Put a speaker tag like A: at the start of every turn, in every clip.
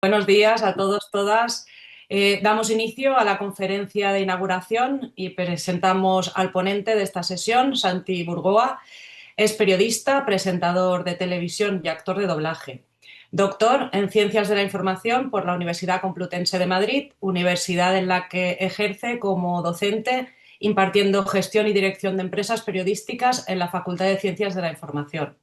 A: Buenos días a todos, todas. Damos inicio a la conferencia de inauguración y presentamos al ponente de esta sesión, Santi Burgoa. Es periodista, presentador de televisión y actor de doblaje. Doctor en Ciencias de la Información por la Universidad Complutense de Madrid, universidad en la que ejerce como docente impartiendo gestión y dirección de empresas periodísticas en la Facultad de Ciencias de la Información.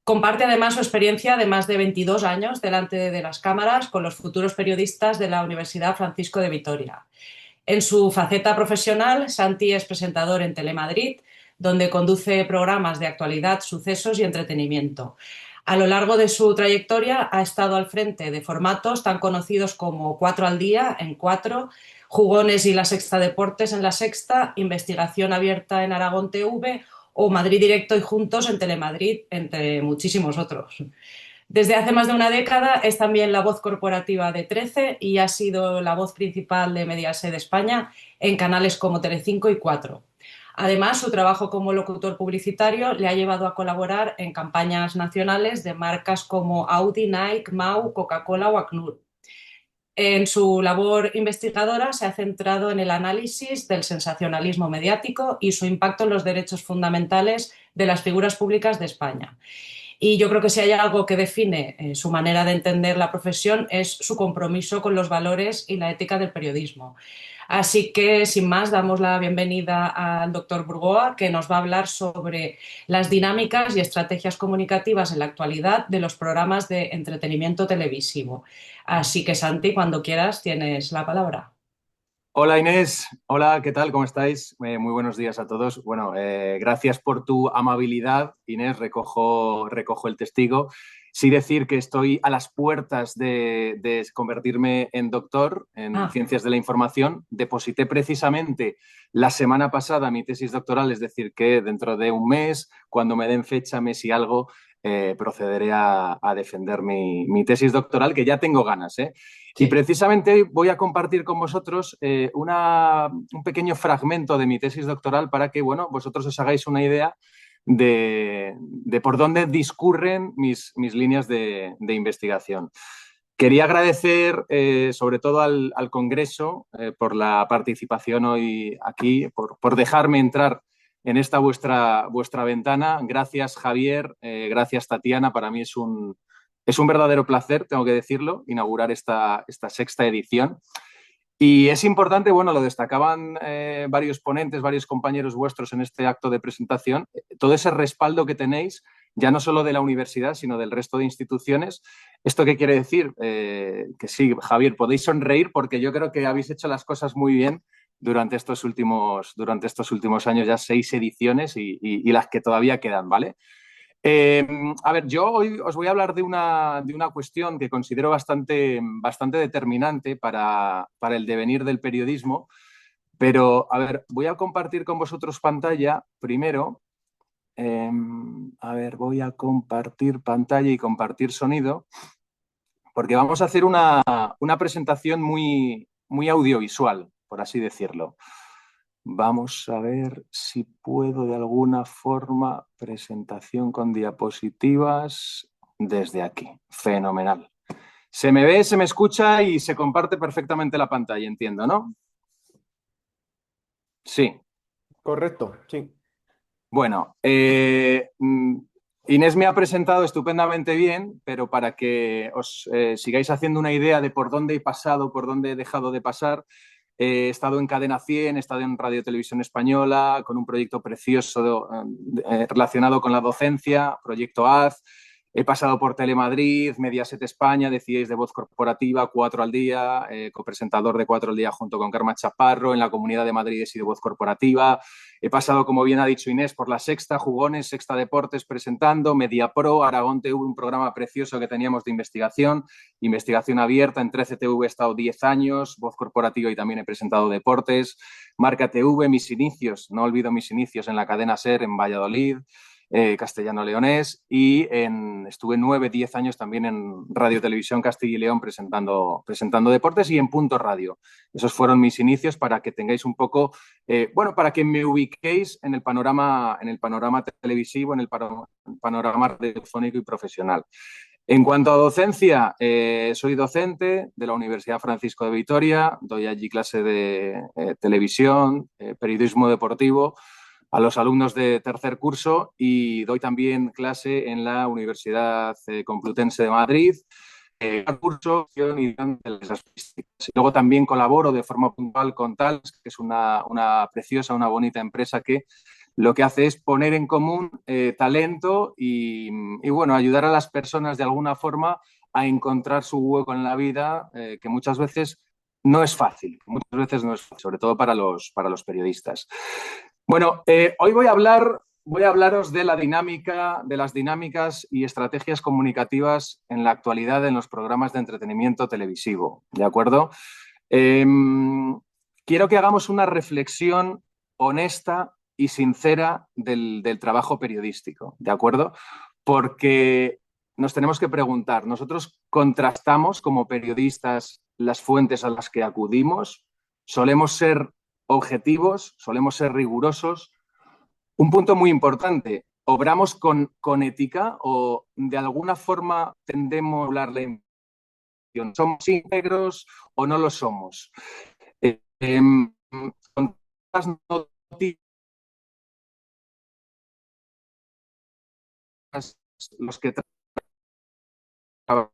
A: Comparte además su experiencia de más de 22 años delante de las cámaras con los futuros periodistas de la Universidad Francisco de Vitoria. En su faceta profesional, Santi es presentador en Telemadrid, donde conduce programas de actualidad, sucesos y entretenimiento. A lo largo de su trayectoria ha estado al frente de formatos tan conocidos como Cuatro al Día en Cuatro, Jugones y La Sexta Deportes en La Sexta, Investigación Abierta en Aragón TV o Madrid Directo y Juntos en Telemadrid, entre muchísimos otros. Desde hace más de una década es también la voz corporativa de 13 y ha sido la voz principal de Mediaset España en canales como Telecinco y 4. Además, su trabajo como locutor publicitario le ha llevado a colaborar en campañas nacionales de marcas como Audi, Nike, Mau, Coca-Cola o Acnur. En su labor investigadora se ha centrado en el análisis del sensacionalismo mediático y su impacto en los derechos fundamentales de las figuras públicas de España. Y yo creo que si hay algo que define su manera de entender la profesión es su compromiso con los valores y la ética del periodismo. Así que, sin más, damos la bienvenida al doctor Burgoa, que nos va a hablar sobre las dinámicas y estrategias comunicativas en la actualidad de los programas de entretenimiento televisivo. Así que, Santi, cuando quieras, tienes la palabra.
B: Hola Inés, hola, ¿qué tal? ¿Cómo estáis? Muy buenos días a todos. Bueno, gracias por tu amabilidad, Inés, recojo el testigo. Sí decir que estoy a las puertas de convertirme en doctor en
A: Ah,
B: Ciencias de la Información. Deposité precisamente la semana pasada mi tesis doctoral, es decir, que dentro de un mes, cuando me den fecha, mes y algo, procederé a defender mi tesis doctoral, que ya tengo ganas, ¿eh? Y
A: sí.
B: precisamente voy a compartir con vosotros un pequeño fragmento de mi tesis doctoral para que, bueno, vosotros os hagáis una idea de por dónde discurren mis líneas de investigación. Quería agradecer sobre todo al Congreso por la participación hoy aquí, por dejarme entrar en esta vuestra ventana. Gracias, Javier. Gracias, Tatiana. Para mí es un verdadero placer, tengo que decirlo, inaugurar esta sexta edición. Y es importante, bueno, lo destacaban varios ponentes, varios compañeros vuestros en este acto de presentación, todo ese respaldo que tenéis, ya no solo de la universidad, sino del resto de instituciones. ¿Esto qué quiere decir? Que sí, Javier, podéis sonreír porque yo creo que habéis hecho las cosas muy bien durante estos últimos años, ya 6 ediciones y las que todavía quedan, ¿vale? A ver, yo hoy os voy a hablar de una cuestión que considero bastante determinante para el devenir del periodismo, pero a ver, voy a compartir con vosotros pantalla primero. A ver, voy a compartir pantalla y compartir sonido, porque vamos a hacer una presentación muy audiovisual, por así decirlo. Vamos a ver si puedo de alguna forma presentación con diapositivas desde aquí. Fenomenal. Se me ve, se me escucha y se comparte perfectamente la pantalla, entiendo, ¿no? Sí.
C: Correcto, sí.
B: Bueno, Inés me ha presentado estupendamente bien, pero para que os sigáis haciendo una idea de por dónde he pasado, por dónde he dejado de pasar, he estado en Cadena 100, he estado en Radio Televisión Española, con un proyecto precioso relacionado con la docencia, Proyecto AZ. He pasado por Telemadrid, Mediaset España, decíais de Voz Corporativa, Cuatro al Día, copresentador de Cuatro al Día junto con Carmen Chaparro, en la Comunidad de Madrid he sido Voz Corporativa. He pasado, como bien ha dicho Inés, por La Sexta, Jugones, Sexta Deportes presentando, MediaPro, Aragón TV, un programa precioso que teníamos de investigación abierta. En 13 TV he estado 10 años, Voz Corporativa y también he presentado deportes. Marca TV, mis inicios, no olvido mis inicios en la cadena SER en Valladolid, castellano-leonés, y estuve 9, 10 años también en Radio Televisión Castilla y León presentando deportes y en Punto Radio. Esos fueron mis inicios para que tengáis un poco, bueno, para que me ubiquéis en el panorama televisivo, en el panorama radiofónico y profesional. En cuanto a docencia, soy docente de la Universidad Francisco de Vitoria, doy allí clase de televisión, periodismo deportivo a los alumnos de tercer curso y doy también clase en la Universidad Complutense de Madrid, curso y de las artísticas. Luego también colaboro de forma puntual con Tals, que es una preciosa, una bonita empresa que lo que hace es poner en común talento y, bueno, ayudar a las personas de alguna forma a encontrar su hueco en la vida, que muchas veces no es fácil, sobre todo para los periodistas. Bueno, hoy voy a hablaros de la dinámica, de las dinámicas y estrategias comunicativas en la actualidad en los programas de entretenimiento televisivo, ¿de acuerdo? Quiero que hagamos una reflexión honesta y sincera del trabajo periodístico, ¿de acuerdo? Porque nos tenemos que preguntar, ¿nosotros contrastamos como periodistas las fuentes a las que acudimos? ¿Solemos ser objetivos? ¿Solemos ser rigurosos? Un punto muy importante, ¿obramos con ética o de alguna forma tendemos a hablar la información? ¿Somos íntegros o no lo somos? Con las noticias, los que trabajan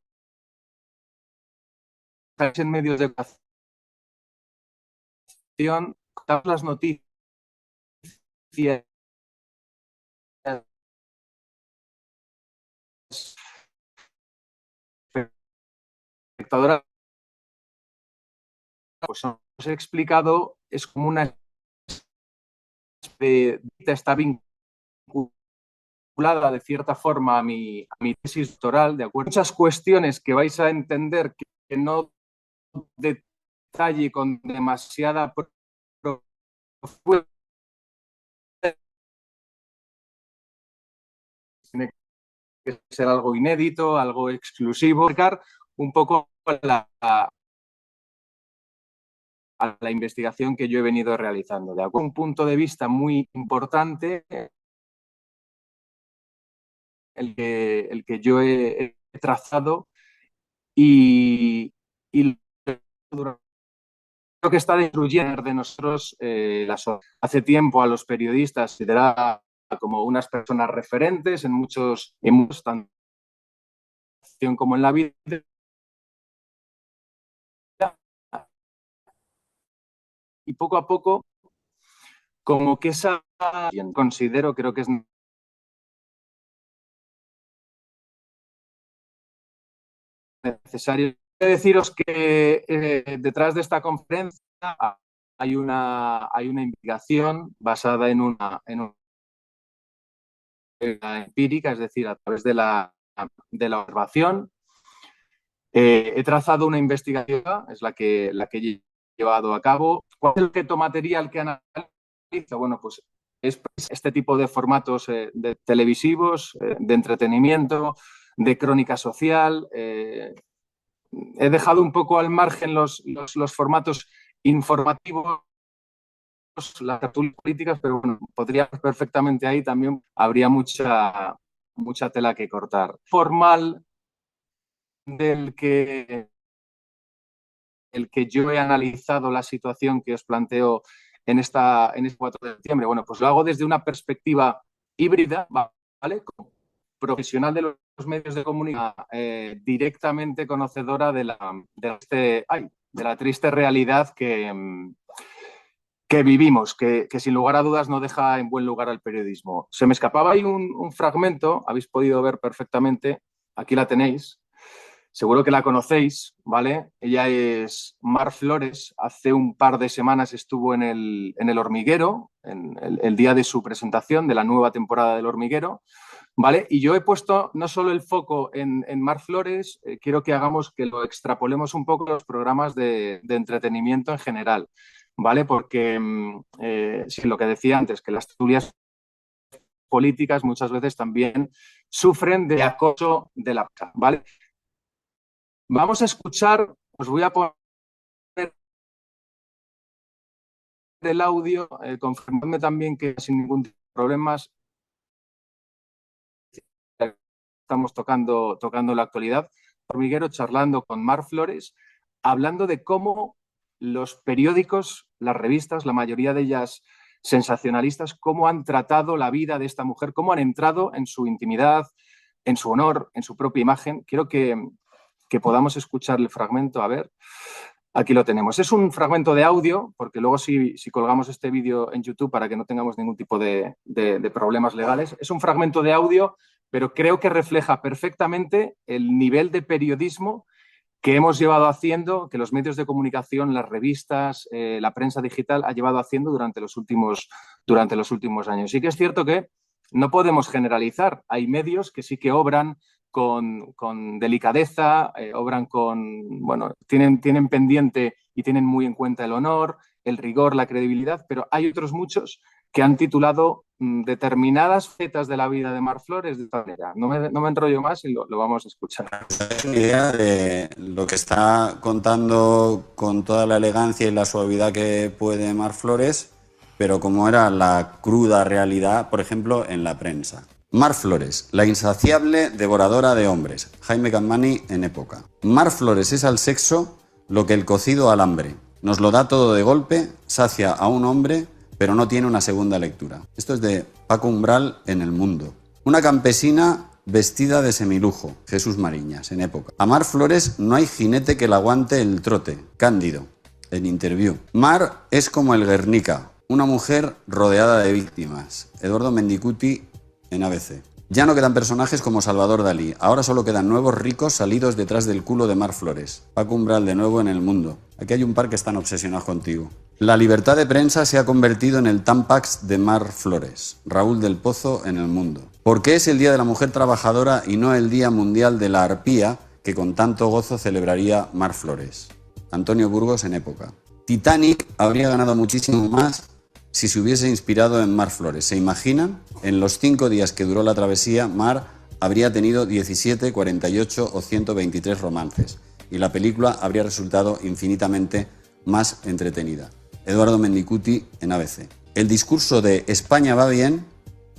B: en medios de comunicación, las noticias espectadoras, pues os he explicado, es como una está vinculada de cierta forma a mi tesis doctoral, de acuerdo. Muchas cuestiones que vais a entender que no detalle con demasiada profundidad, tiene que ser algo inédito, algo exclusivo, explicar un poco a la investigación que yo he venido realizando. De acuerdo, un punto de vista muy importante, el que yo he trazado y creo que está destruyendo de nosotros hace tiempo a los periodistas se considera como unas personas referentes en muchos tanto como en la vida, y poco a poco como que esa considero, creo que es necesario. Quiero deciros que detrás de esta conferencia hay una investigación basada en una empírica, es decir, a través de la observación. He trazado una investigación, es la que he llevado a cabo. ¿Cuál es el objeto material que analiza? Bueno, pues es este tipo de formatos de televisivos, de entretenimiento, de crónica social. He dejado un poco al margen los formatos informativos, las tertulias políticas, pero bueno, podría perfectamente ahí también habría mucha tela que cortar. Formal del que el que yo he analizado la situación que os planteo en este 4 de septiembre, bueno, pues lo hago desde una perspectiva híbrida, ¿vale? Como profesional de los medios de comunicación, directamente conocedora de la triste realidad que vivimos, que sin lugar a dudas no deja en buen lugar al periodismo. Se me escapaba ahí un fragmento, habéis podido ver perfectamente, aquí la tenéis. Seguro que la conocéis, ¿vale? Ella es Mar Flores. Hace un par de semanas estuvo en el Hormiguero, en el día de su presentación de la nueva temporada del Hormiguero, ¿vale? Y yo he puesto no solo el foco en Mar Flores, quiero que lo extrapolemos un poco a los programas de entretenimiento en general, ¿vale? Porque sí, lo que decía antes, que las tertulias políticas muchas veces también sufren de acoso de la prensa, ¿vale? Vamos a escuchar, os voy a poner el audio, confirmadme también que sin ningún tipo de problemas estamos tocando la actualidad, hormiguero, charlando con Mar Flores, hablando de cómo los periódicos, las revistas, la mayoría de ellas sensacionalistas, cómo han tratado la vida de esta mujer, cómo han entrado en su intimidad, en su honor, en su propia imagen. Quiero que podamos escuchar el fragmento. A ver, aquí lo tenemos. Es un fragmento de audio, porque luego si colgamos este vídeo en YouTube para que no tengamos ningún tipo de problemas legales, es un fragmento de audio, pero creo que refleja perfectamente el nivel de periodismo que hemos llevado haciendo, que los medios de comunicación, las revistas, la prensa digital ha llevado haciendo durante los últimos años. Sí que es cierto que no podemos generalizar. Hay medios que sí que obran con delicadeza, obran bueno, tienen pendiente y tienen muy en cuenta el honor, el rigor, la credibilidad, pero hay otros muchos que han titulado determinadas facetas de la vida de Mar Flores de esta manera. No me enrollo más y lo vamos a escuchar.
D: Es una idea de lo que está contando con toda la elegancia y la suavidad que puede Mar Flores, pero como era la cruda realidad, por ejemplo, en la prensa. Mar Flores, la insaciable devoradora de hombres. Jaime Capmany en Época. Mar Flores es al sexo lo que el cocido al hambre. Nos lo da todo de golpe, sacia a un hombre, pero no tiene una segunda lectura. Esto es de Paco Umbral en El Mundo. Una campesina vestida de semilujo. Jesús Mariñas en Época. A Mar Flores no hay jinete que le aguante el trote. Cándido en Interview. Mar es como el Guernica, una mujer rodeada de víctimas. Eduardo Mendicuti en ABC. Ya no quedan personajes como Salvador Dalí, ahora solo quedan nuevos ricos salidos detrás del culo de Mar Flores. Paco Umbral de nuevo en El Mundo. Aquí hay un par que están obsesionados contigo. La libertad de prensa se ha convertido en el Tampax de Mar Flores. Raúl del Pozo en El Mundo. ¿Por qué es el Día de la Mujer Trabajadora y no el Día Mundial de la Arpía que con tanto gozo celebraría Mar Flores? Antonio Burgos en Época. Titanic habría ganado muchísimo más si se hubiese inspirado en Mar Flores. ¿Se imaginan? En los 5 días que duró la travesía, Mar habría tenido 17, 48 o 123 romances y la película habría resultado infinitamente más entretenida. Eduardo Mendicuti en ABC. El discurso de España va bien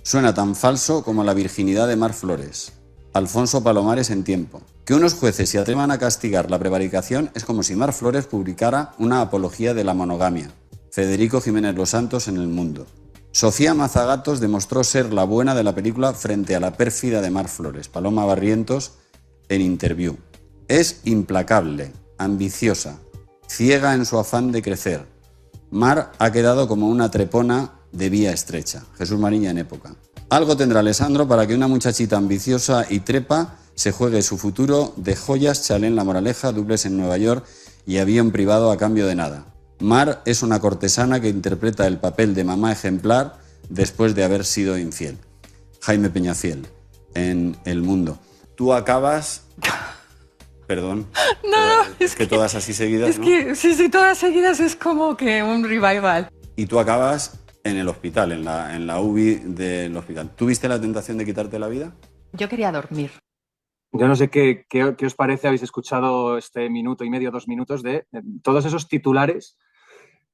D: suena tan falso como la virginidad de Mar Flores. Alfonso Palomares en Tiempo. Que unos jueces se atrevan a castigar la prevaricación es como si Mar Flores publicara una apología de la monogamia. Federico Jiménez Los Santos en El Mundo. Sofía Mazagatos demostró ser la buena de la película frente a la pérfida de Mar Flores. Paloma Barrientos en Interview. Es implacable, ambiciosa, ciega en su afán de crecer. Mar ha quedado como una trepona de vía estrecha. Jesús Mariña en Época. Algo tendrá Alessandro para que una muchachita ambiciosa y trepa se juegue su futuro de joyas, chalé en La Moraleja, dobles en Nueva York y avión privado a cambio de nada. Mar es una cortesana que interpreta el papel de mamá ejemplar después de haber sido infiel. Jaime Peñafiel, en El Mundo. Tú acabas... Perdón.
E: No,
D: es que todas así seguidas,
E: es
D: ¿no?
E: que sí, todas seguidas es como que un revival.
D: Y tú acabas en el hospital, en la UBI del hospital. ¿Tuviste la tentación de quitarte la vida?
E: Yo quería dormir.
B: Yo no sé qué os parece, habéis escuchado este minuto y medio, 2 minutos de todos esos titulares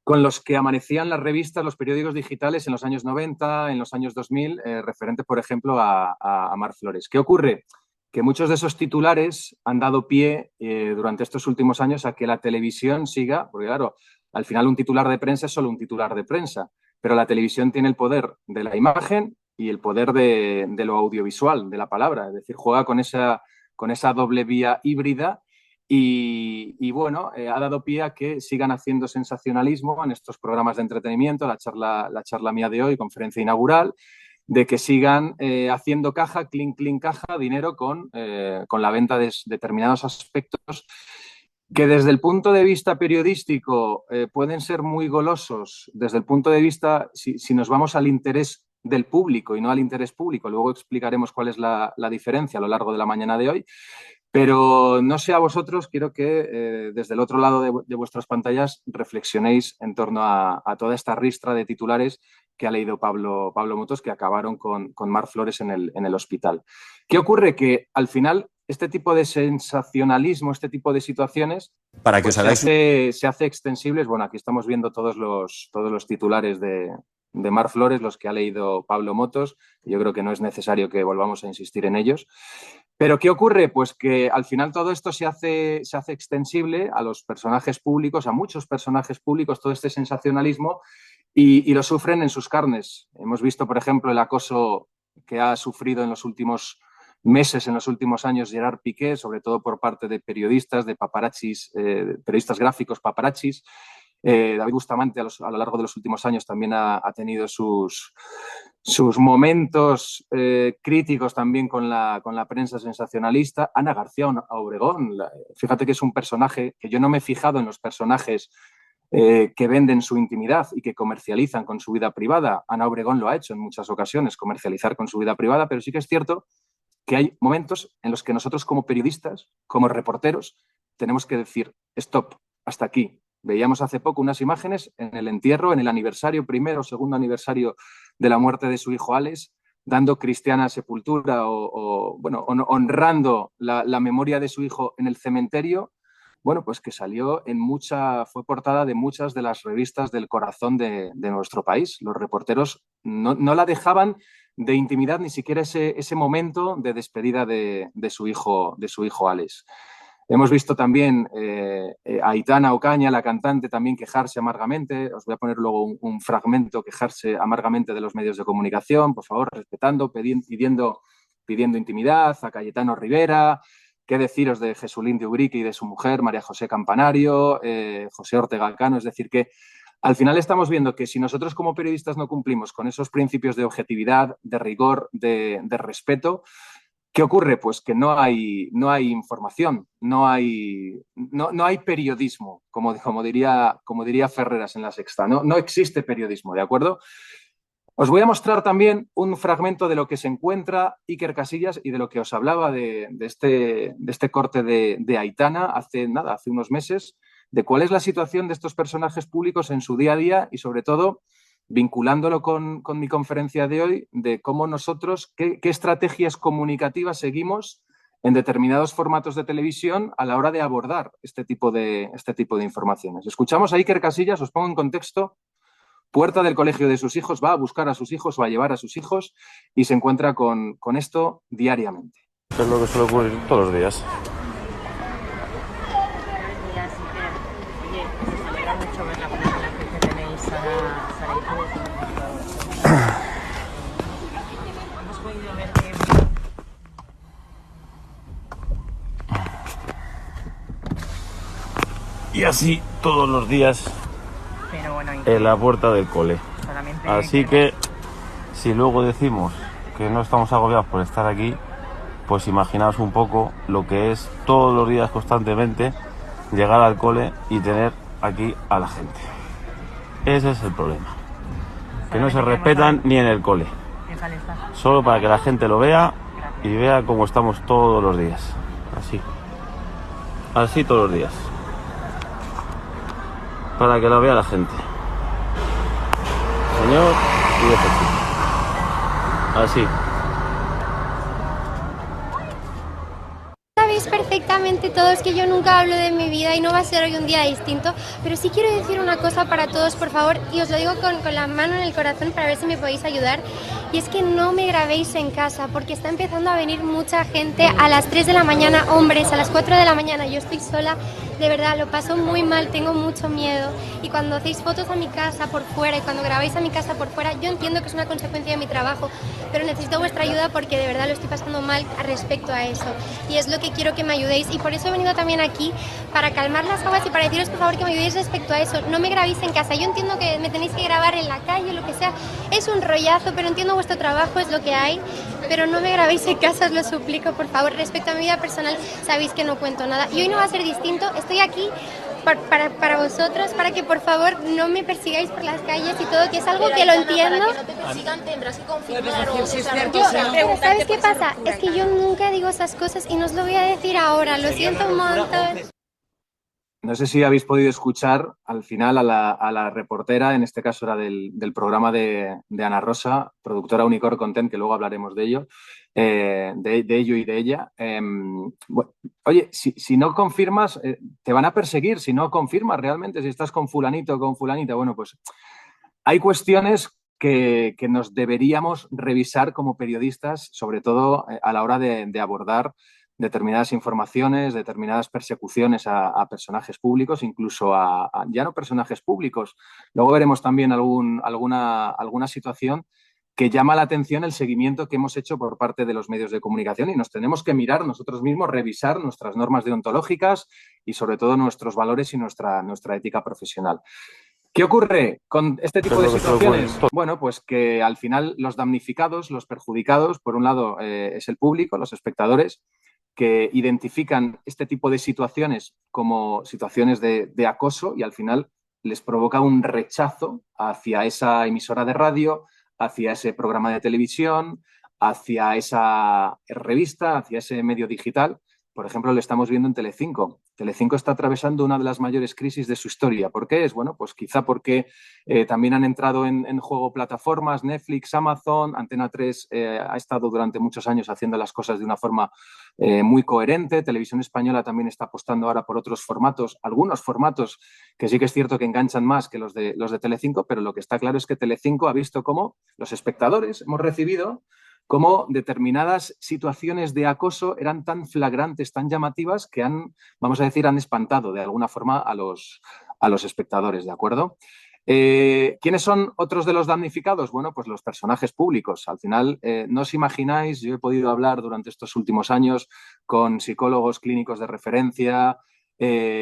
B: con los que amanecían las revistas, los periódicos digitales en los años 90, en los años 2000, referente, por ejemplo, a Mar Flores. ¿Qué ocurre? Que muchos de esos titulares han dado pie durante estos últimos años a que la televisión siga, porque claro, al final un titular de prensa es solo un titular de prensa, pero la televisión tiene el poder de la imagen y el poder de lo audiovisual, de la palabra, es decir, juega con esa doble vía híbrida y bueno, ha dado pie a que sigan haciendo sensacionalismo en estos programas de entretenimiento, la charla mía de hoy, conferencia inaugural, de que sigan haciendo caja, clink, caja, dinero con la venta de determinados aspectos que desde el punto de vista periodístico pueden ser muy golosos, desde el punto de vista, si nos vamos al interés del público y no al interés público, luego explicaremos cuál es la diferencia a lo largo de la mañana de hoy, pero no sé a vosotros, quiero que desde el otro lado de vuestras pantallas reflexionéis en torno a toda esta ristra de titulares que ha leído Pablo Motos, que acabaron con Mar Flores en el hospital. ¿Qué ocurre? Que al final este tipo de sensacionalismo, este tipo de situaciones,
D: para que
B: pues
D: os hagáis...
B: se hace extensibles. Bueno, aquí estamos viendo todos los titulares de de Mar Flores, los que ha leído Pablo Motos. Yo creo que no es necesario que volvamos a insistir en ellos. Pero ¿qué ocurre? Pues que al final todo esto se hace extensible a los personajes públicos, a muchos personajes públicos, todo este sensacionalismo, y lo sufren en sus carnes. Hemos visto, por ejemplo, el acoso que ha sufrido en los últimos meses, en los últimos años, Gerard Piqué, sobre todo por parte de periodistas, de paparazzis, periodistas gráficos, paparazzis. David Bustamante a lo largo de los últimos años también ha tenido sus momentos críticos también con la prensa sensacionalista. Ana García Obregón, fíjate que es un personaje que yo no me he fijado en los personajes que venden su intimidad y que comercializan con su vida privada. Ana Obregón lo ha hecho en muchas ocasiones, comercializar con su vida privada, pero sí que es cierto que hay momentos en los que nosotros como periodistas, como reporteros, tenemos que decir, stop, hasta aquí. Veíamos hace poco unas imágenes en el entierro, en el aniversario, primero o segundo aniversario de la muerte de su hijo Alex, dando cristiana sepultura bueno, honrando la memoria de su hijo en el cementerio. Bueno, pues que fue portada de muchas de las revistas del corazón de nuestro país. Los reporteros no la dejaban de intimidad ni siquiera ese momento de despedida de su hijo Alex. Hemos visto también a Aitana Ocaña, la cantante, también quejarse amargamente. Os voy a poner luego un fragmento, quejarse amargamente de los medios de comunicación, por favor, respetando, pidiendo intimidad. A Cayetano Rivera. ¿Qué deciros de Jesulín de Ubrique y de su mujer, María José Campanario, José Ortega Cano? Es decir, que al final estamos viendo que si nosotros como periodistas no cumplimos con esos principios de objetividad, de rigor, de respeto, ¿qué ocurre? Pues que no hay información, no hay periodismo, como diría Ferreras en La Sexta. No existe periodismo, ¿de acuerdo? Os voy a mostrar también un fragmento de lo que se encuentra Iker Casillas y de lo que os hablaba de este corte de Aitana hace unos meses, de cuál es la situación de estos personajes públicos en su día a día y, sobre todo, vinculándolo con mi conferencia de hoy, de cómo nosotros, qué estrategias comunicativas seguimos en determinados formatos de televisión a la hora de abordar este tipo de informaciones. Escuchamos a Iker Casillas, os pongo en contexto. Puerta del colegio de sus hijos, va a buscar a sus hijos o a llevar a sus hijos y se encuentra con esto diariamente.
F: Es lo que suele ocurrir todos los días. Y así todos los días en la puerta del cole. Así que si luego decimos que no estamos agobiados por estar aquí, pues imaginaos un poco lo que es todos los días constantemente llegar al cole y tener aquí a la gente. Ese es el problema, que no se respetan ni en el cole, solo para que la gente lo vea y vea cómo estamos todos los días, así todos los días, para que lo vea la gente. Señor y efectivo. Así.
G: Sabéis perfectamente todos que yo nunca hablo de mi vida y no va a ser hoy un día distinto, pero sí quiero decir una cosa para todos, por favor, y os lo digo con la mano en el corazón para ver si me podéis ayudar, y es que no me grabéis en casa, porque está empezando a venir mucha gente a las 3 de la mañana, hombres, a las 4 de la mañana, yo estoy sola, de verdad, lo paso muy mal, tengo mucho miedo, y cuando hacéis fotos a mi casa por fuera y cuando grabáis a mi casa por fuera, yo entiendo que es una consecuencia de mi trabajo, pero necesito vuestra ayuda porque de verdad lo estoy pasando mal respecto a eso, y es lo que quiero que me ayudéis, y por eso he venido también aquí para calmar las aguas y para deciros por favor que me ayudéis respecto a eso. No me grabéis en casa, yo entiendo que me tenéis que grabar en la calle, lo que sea, es un rollazo, pero entiendo vuestro trabajo, es lo que hay, pero no me grabéis en casa, os lo suplico, por favor. Respecto a mi vida personal, sabéis que no cuento nada y hoy no va a ser distinto, estoy aquí para vosotros, para que por favor no me persigáis por las calles y todo, que es algo que lo entiendo.
H: Para que no te persigan tendrás que confirmar o
G: ¿Sabes qué pasa? Es que yo nunca digo esas cosas y no os lo voy a decir ahora, lo siento un montón.
B: No sé si habéis podido escuchar al final a la reportera, en este caso era del programa de Ana Rosa, productora Unicorn Content, que luego hablaremos de ello, de ello y de ella. Bueno, oye, si no confirmas, te van a perseguir, si no confirmas realmente, si estás con fulanito o con fulanita, bueno, pues hay cuestiones que nos deberíamos revisar como periodistas, sobre todo a la hora de abordar determinadas informaciones, determinadas persecuciones a personajes públicos, incluso a ya no personajes públicos. Luego veremos también alguna situación que llama la atención el seguimiento que hemos hecho por parte de los medios de comunicación, y nos tenemos que mirar nosotros mismos, revisar nuestras normas deontológicas y sobre todo nuestros valores y nuestra ética profesional. ¿Qué ocurre con este tipo de situaciones? Bueno, pues que al final los damnificados, los perjudicados, por un lado es el público, los espectadores, que identifican este tipo de situaciones como situaciones de acoso y al final les provoca un rechazo hacia esa emisora de radio, hacia ese programa de televisión, hacia esa revista, hacia ese medio digital. Por ejemplo, lo estamos viendo en Telecinco. Telecinco está atravesando una de las mayores crisis de su historia. ¿Por qué es? Bueno, pues quizá porque también han entrado en juego plataformas, Netflix, Amazon, Antena 3 ha estado durante muchos años haciendo las cosas de una forma muy coherente. Televisión Española también está apostando ahora por otros formatos, algunos formatos que sí que es cierto que enganchan más que los de Telecinco, pero lo que está claro es que Telecinco ha visto cómo los espectadores hemos recibido cómo determinadas situaciones de acoso eran tan flagrantes, tan llamativas, que han espantado de alguna forma a los espectadores, ¿de acuerdo? ¿Quiénes son otros de los damnificados? Bueno, pues los personajes públicos. Al final, no os imagináis, yo he podido hablar durante estos últimos años con psicólogos clínicos de referencia,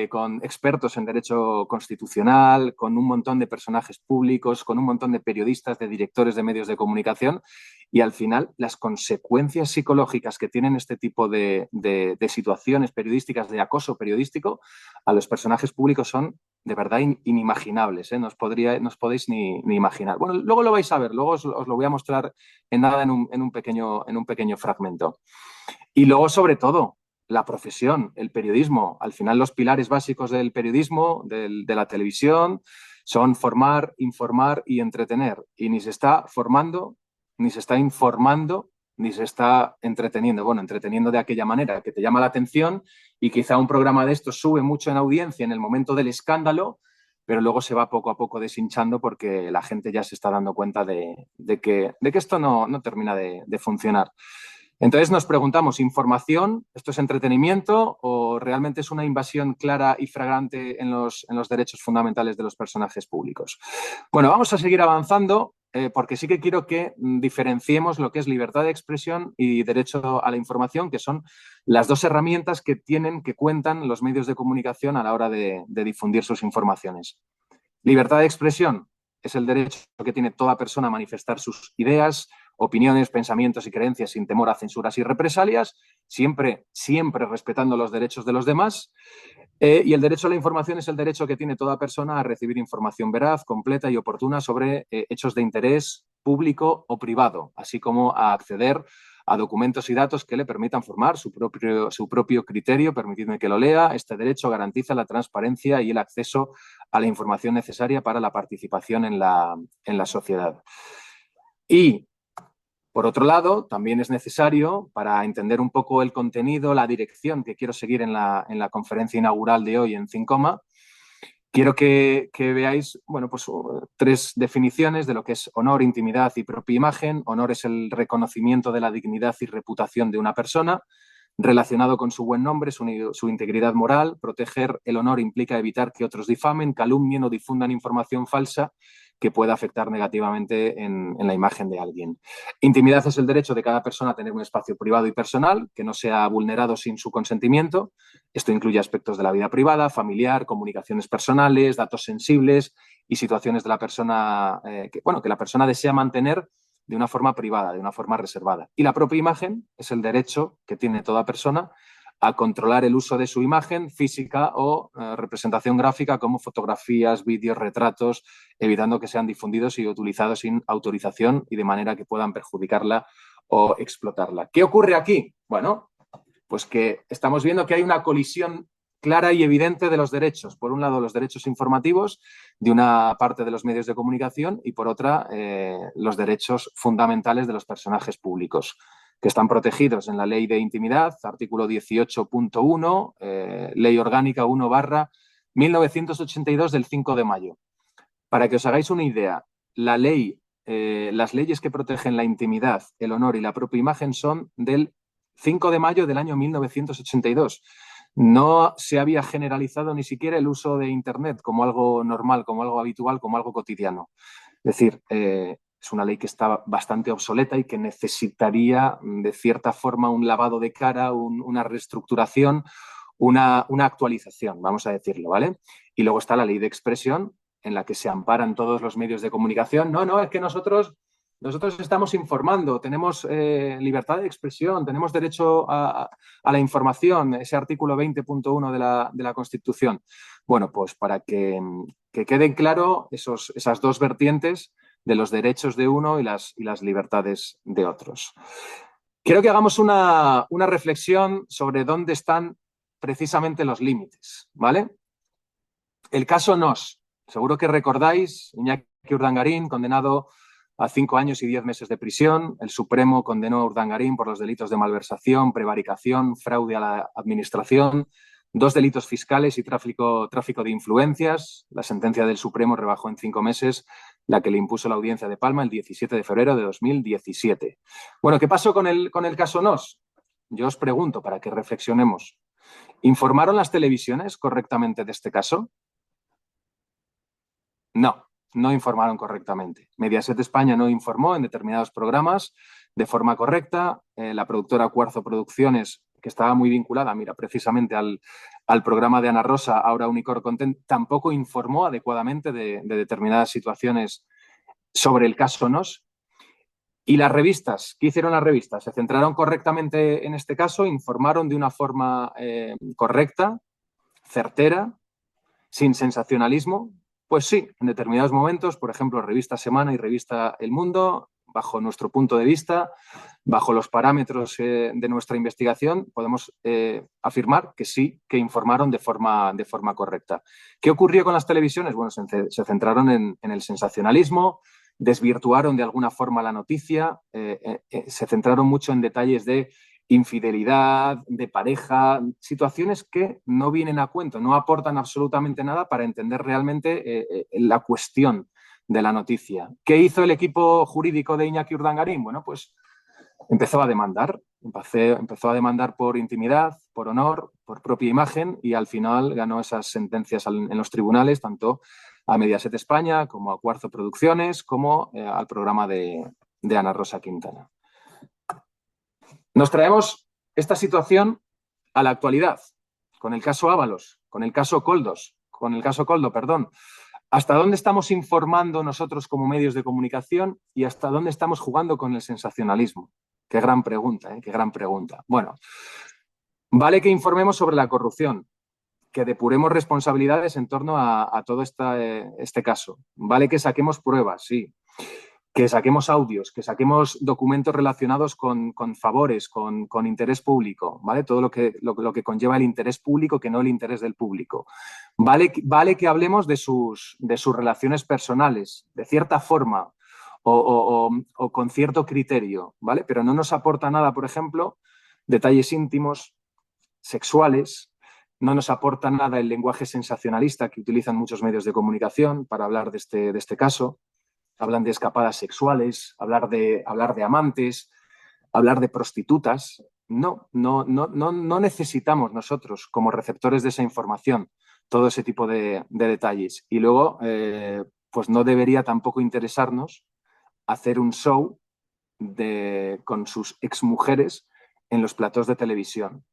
B: con expertos en derecho constitucional, con un montón de personajes públicos, con un montón de periodistas, de directores de medios de comunicación, y al final las consecuencias psicológicas que tienen este tipo de situaciones periodísticas, de acoso periodístico, a los personajes públicos son de verdad inimaginables, ¿eh? No os podéis ni imaginar. Bueno, luego lo vais a ver, luego os lo voy a mostrar en un pequeño fragmento. Y luego, sobre todo, la profesión, el periodismo. Al final, los pilares básicos del periodismo, de la televisión, son formar, informar y entretener. Y ni se está formando, ni se está informando, ni se está entreteniendo. Bueno, entreteniendo de aquella manera que te llama la atención y quizá un programa de estos sube mucho en audiencia en el momento del escándalo, pero luego se va poco a poco deshinchando porque la gente ya se está dando cuenta de que esto no termina de funcionar. Entonces nos preguntamos, ¿información, esto es entretenimiento o realmente es una invasión clara y flagrante en los derechos fundamentales de los personajes públicos? Bueno, vamos a seguir avanzando porque sí que quiero que diferenciemos lo que es libertad de expresión y derecho a la información, que son las dos herramientas que cuentan los medios de comunicación a la hora de difundir sus informaciones. Libertad de expresión es el derecho que tiene toda persona a manifestar sus ideas, opiniones, pensamientos y creencias sin temor a censuras y represalias, siempre respetando los derechos de los demás. Y el derecho a la información es el derecho que tiene toda persona a recibir información veraz, completa y oportuna sobre hechos de interés público o privado, así como a acceder a documentos y datos que le permitan formar su propio criterio. Permitidme que lo lea. Este derecho garantiza la transparencia y el acceso a la información necesaria para la participación en la sociedad. Y por otro lado, también es necesario, para entender un poco el contenido, la dirección que quiero seguir en la conferencia inaugural de hoy en Cincoma, quiero que veáis, bueno, pues 3 definiciones de lo que es honor, intimidad y propia imagen. Honor es el reconocimiento de la dignidad y reputación de una persona, relacionado con su buen nombre, su integridad moral. Proteger el honor implica evitar que otros difamen, calumnien o difundan información falsa que pueda afectar negativamente en la imagen de alguien. Intimidad es el derecho de cada persona a tener un espacio privado y personal que no sea vulnerado sin su consentimiento. Esto incluye aspectos de la vida privada, familiar, comunicaciones personales, datos sensibles y situaciones de la persona que la persona desea mantener de una forma privada, de una forma reservada. Y la propia imagen es el derecho que tiene toda persona a controlar el uso de su imagen física o representación gráfica como fotografías, vídeos, retratos, evitando que sean difundidos y utilizados sin autorización y de manera que puedan perjudicarla o explotarla. ¿Qué ocurre aquí? Bueno, pues que estamos viendo que hay una colisión clara y evidente de los derechos. Por un lado, los derechos informativos de una parte de los medios de comunicación y por otra, los derechos fundamentales de los personajes públicos, que están protegidos en la Ley de Intimidad, artículo 18.1, Ley Orgánica 1/1982 del 5 de mayo. Para que os hagáis una idea, la ley las leyes que protegen la intimidad, el honor y la propia imagen son del 5 de mayo del año 1982. No se había generalizado ni siquiera el uso de Internet como algo normal, como algo habitual, como algo cotidiano. Es decir, es una ley que está bastante obsoleta y que necesitaría, de cierta forma, un lavado de cara, una reestructuración, una actualización, vamos a decirlo, ¿vale? Y luego está la ley de expresión, en la que se amparan todos los medios de comunicación. No, es que nosotros estamos informando, tenemos libertad de expresión, tenemos derecho a la información, ese artículo 20.1 de la Constitución. Bueno, pues para que queden claro esas dos vertientes de los derechos de uno y las libertades de otros. Quiero que hagamos una reflexión sobre dónde están precisamente los límites, ¿vale? El caso Nos. Seguro que recordáis, Iñaki Urdangarín, condenado a 5 años y 10 meses de prisión. El Supremo condenó a Urdangarín por los delitos de malversación, prevaricación, fraude a la administración, 2 delitos fiscales y tráfico de influencias. La sentencia del Supremo rebajó en 5 meses la que le impuso la Audiencia de Palma el 17 de febrero de 2017. Bueno, ¿qué pasó con el caso Nos? Yo os pregunto para que reflexionemos. ¿Informaron las televisiones correctamente de este caso? No informaron correctamente. Mediaset España no informó en determinados programas de forma correcta. La productora Cuarzo Producciones, que estaba muy vinculada, precisamente al programa de Ana Rosa, ahora Unicorn Content, tampoco informó adecuadamente de determinadas situaciones sobre el caso Nos. ¿Y las revistas? ¿Qué hicieron las revistas? ¿Se centraron correctamente en este caso? ¿Informaron de una forma correcta, certera, sin sensacionalismo? Pues sí, en determinados momentos, por ejemplo, revista Semana y revista El Mundo, bajo nuestro punto de vista, bajo los parámetros de nuestra investigación, podemos afirmar que sí, que informaron de forma correcta. ¿Qué ocurrió con las televisiones? Bueno, se centraron en el sensacionalismo, desvirtuaron de alguna forma la noticia, se centraron mucho en detalles de infidelidad, de pareja, situaciones que no vienen a cuento, no aportan absolutamente nada para entender realmente la cuestión de la noticia. ¿Qué hizo el equipo jurídico de Iñaki Urdangarín? Bueno, pues empezó a demandar por intimidad, por honor, por propia imagen y al final ganó esas sentencias en los tribunales, tanto a Mediaset España como a Cuarzo Producciones como al programa de Ana Rosa Quintana. Nos traemos esta situación a la actualidad, con el caso Ábalos, con el caso Coldo. ¿Hasta dónde estamos informando nosotros como medios de comunicación y hasta dónde estamos jugando con el sensacionalismo? Qué gran pregunta, qué gran pregunta. Bueno, vale que informemos sobre la corrupción, que depuremos responsabilidades en torno a todo este caso. Vale que saquemos pruebas, sí. Que saquemos audios, que saquemos documentos relacionados con favores, con interés público, ¿vale? Todo lo que conlleva el interés público, que no el interés del público. Vale que hablemos de sus relaciones personales, de cierta forma o con cierto criterio, ¿vale? Pero no nos aporta nada, por ejemplo, detalles íntimos, sexuales, no nos aporta nada el lenguaje sensacionalista que utilizan muchos medios de comunicación para hablar de este caso. Hablan de escapadas sexuales, hablar de amantes, hablar de prostitutas. No necesitamos nosotros, como receptores de esa información, todo ese tipo de detalles. Y luego, pues no debería tampoco interesarnos hacer un show con sus exmujeres en los platós de televisión.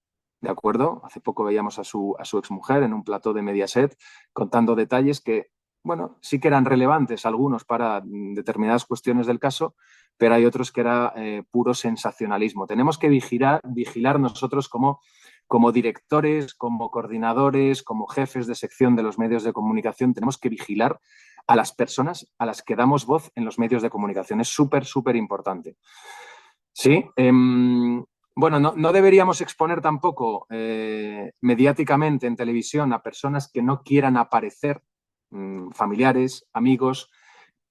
B: ¿De acuerdo? Hace poco veíamos a su exmujer en un plató de Mediaset contando detalles que, bueno, sí que eran relevantes algunos para determinadas cuestiones del caso, pero hay otros que era puro sensacionalismo. Tenemos que vigilar nosotros como directores, como coordinadores, como jefes de sección de los medios de comunicación, tenemos que vigilar a las personas a las que damos voz en los medios de comunicación. Es súper, súper importante. Sí, bueno, no deberíamos exponer tampoco mediáticamente en televisión a personas que no quieran aparecer, familiares, amigos,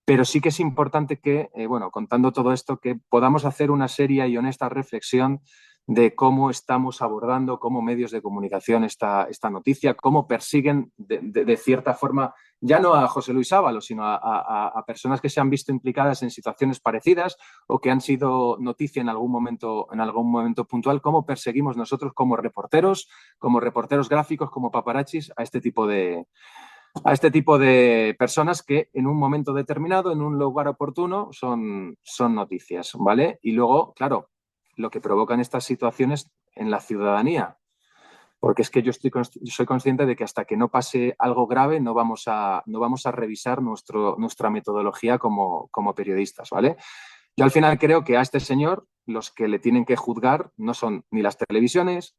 B: pero sí que es importante que, bueno, contando todo esto, que podamos hacer una seria y honesta reflexión de cómo estamos abordando como medios de comunicación esta noticia, cómo persiguen de cierta forma, ya no a José Luis Ábalos, sino a personas que se han visto implicadas en situaciones parecidas o que han sido noticia en algún momento puntual, cómo perseguimos nosotros como reporteros gráficos, como paparazzis, a este tipo de personas que en un momento determinado, en un lugar oportuno, son noticias, ¿vale? Y luego, claro, lo que provocan estas situaciones en la ciudadanía, porque es que yo soy consciente de que hasta que no pase algo grave no vamos a revisar nuestra metodología como periodistas, ¿vale? Yo al final creo que a este señor los que le tienen que juzgar no son ni las televisiones,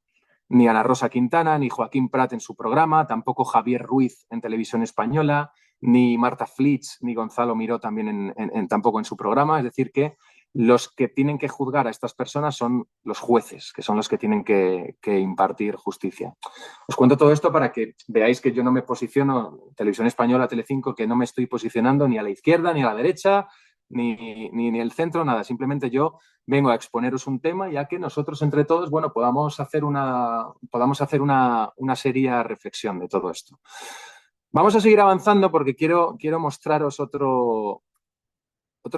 B: ni Ana Rosa Quintana, ni Joaquín Prat en su programa, tampoco Javier Ruiz en Televisión Española, ni Marta Flitsch, ni Gonzalo Miró también tampoco en su programa. Es decir, que los que tienen que juzgar a estas personas son los jueces, que son los que tienen que impartir justicia. Os cuento todo esto para que veáis que yo no me posiciono, Televisión Española, Telecinco, que no me estoy posicionando ni a la izquierda, ni a la derecha, ni el centro, nada. Simplemente yo vengo a exponeros un tema, ya que nosotros entre todos, bueno, podamos hacer una seria reflexión de todo esto. Vamos a seguir avanzando porque quiero mostraros otro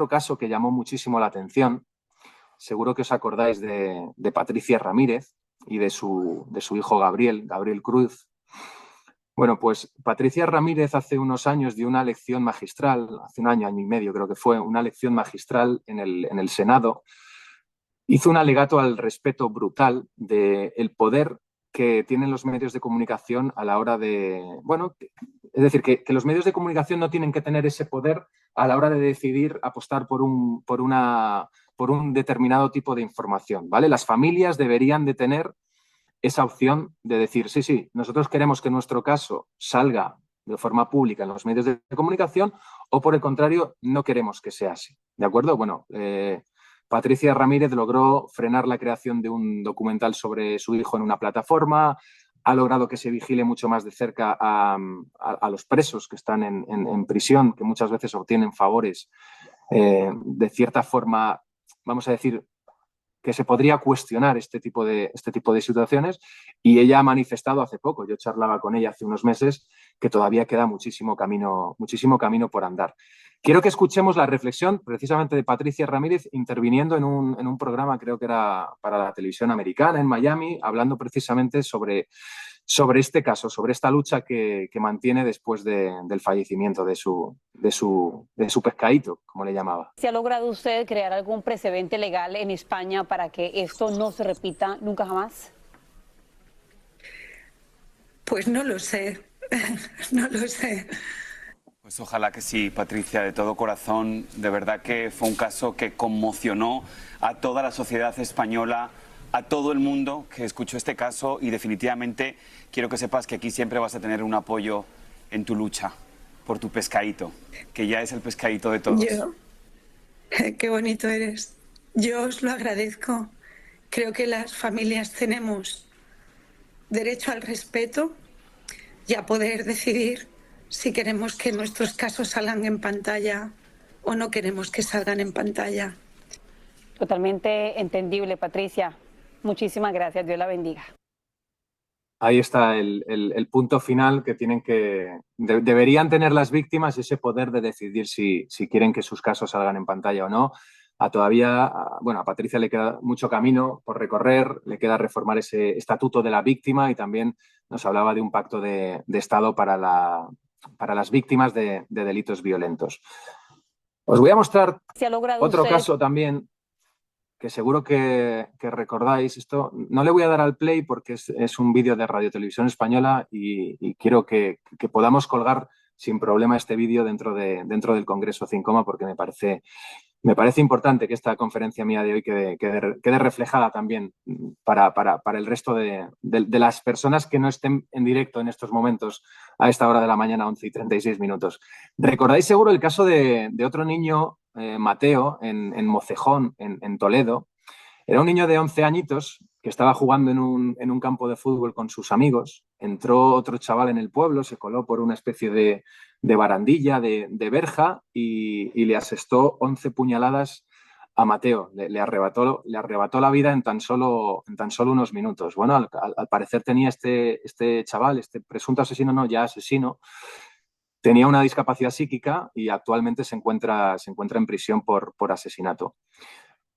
B: caso que llamó muchísimo la atención. Seguro que os acordáis de Patricia Ramírez y de su hijo Gabriel Cruz. Bueno, pues Patricia Ramírez hace unos años dio una lección magistral, hace un año y medio creo que fue, una lección magistral en el Senado. Hizo un alegato al respeto brutal del poder que tienen los medios de comunicación a la hora de... Bueno, es decir, que los medios de comunicación no tienen que tener ese poder a la hora de decidir apostar por un determinado tipo de información, ¿vale? Las familias deberían de tener esa opción de decir, sí, nosotros queremos que nuestro caso salga de forma pública en los medios de comunicación o, por el contrario, no queremos que sea así, ¿de acuerdo? Bueno, Patricia Ramírez logró frenar la creación de un documental sobre su hijo en una plataforma, ha logrado que se vigile mucho más de cerca a los presos que están en prisión, que muchas veces obtienen favores de cierta forma, vamos a decir, que se podría cuestionar este tipo de situaciones, y ella ha manifestado hace poco, yo charlaba con ella hace unos meses, que todavía queda muchísimo camino por andar. Quiero que escuchemos la reflexión precisamente de Patricia Ramírez interviniendo en un programa, creo que era para la televisión americana en Miami, hablando precisamente sobre este caso, sobre esta lucha que mantiene después del fallecimiento de su pescadito, como le llamaba.
I: ¿Se ha logrado usted crear algún precedente legal en España para que esto no se repita nunca jamás?
J: Pues no lo sé, no lo sé.
K: Pues ojalá que sí, Patricia, de todo corazón. De verdad que fue un caso que conmocionó a toda la sociedad española, a todo el mundo que escuchó este caso, y definitivamente quiero que sepas que aquí siempre vas a tener un apoyo en tu lucha por tu pescadito, que ya es el pescadito de todos.
J: Qué bonito eres. Yo os lo agradezco. Creo que las familias tenemos derecho al respeto y a poder decidir si queremos que nuestros casos salgan en pantalla o no queremos que salgan en pantalla.
I: Totalmente entendible, Patricia. Muchísimas gracias. Dios la bendiga.
B: Ahí está el punto final que deberían tener las víctimas, ese poder de decidir si quieren que sus casos salgan en pantalla o no. A Patricia le queda mucho camino por recorrer, le queda reformar ese estatuto de la víctima, y también nos hablaba de un pacto de Estado para las víctimas de delitos violentos. Os voy a mostrar otro caso también, que seguro que recordáis. Esto no le voy a dar al play porque es un vídeo de Radio Televisión Española, y quiero que podamos colgar sin problema este vídeo dentro del Congreso Sin Coma, porque me parece importante que esta conferencia mía de hoy quede reflejada también para el resto de las personas que no estén en directo en estos momentos a esta hora de la mañana, 11:36. ¿Recordáis seguro el caso de otro niño, Mateo, en Mocejón, en Toledo? Era un niño de 11 añitos que estaba jugando en un campo de fútbol con sus amigos. Entró otro chaval en el pueblo, se coló por una especie de barandilla, de verja, y le asestó 11 puñaladas a Mateo, le arrebató la vida en tan solo unos minutos. Bueno, al parecer tenía este chaval, este presunto asesino, no, ya asesino, tenía una discapacidad psíquica y actualmente se encuentra en prisión por asesinato.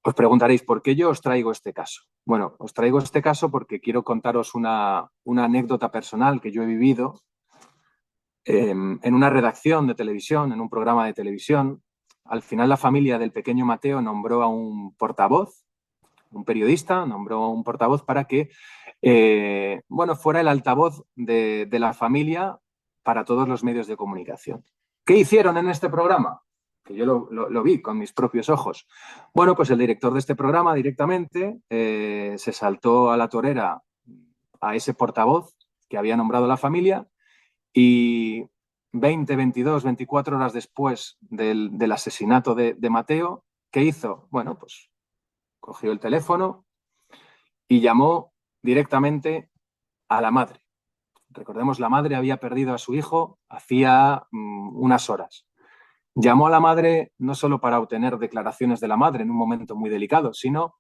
B: Os preguntaréis, ¿por qué yo os traigo este caso? Bueno, os traigo este caso porque quiero contaros una anécdota personal que yo he vivido en una redacción de televisión, en un programa de televisión. Al final la familia del pequeño Mateo nombró a un portavoz, un periodista, nombró a un portavoz para que fuera el altavoz de la familia para todos los medios de comunicación. ¿Qué hicieron en este programa? Que yo lo vi con mis propios ojos. Bueno, pues el director de este programa directamente se saltó a la torera a ese portavoz que había nombrado la familia y 20, 22, 24 horas después del asesinato de Mateo, ¿qué hizo? Bueno, pues cogió el teléfono y llamó directamente a la madre. Recordemos, la madre había perdido a su hijo hacía unas horas. Llamó a la madre no solo para obtener declaraciones de la madre en un momento muy delicado, sino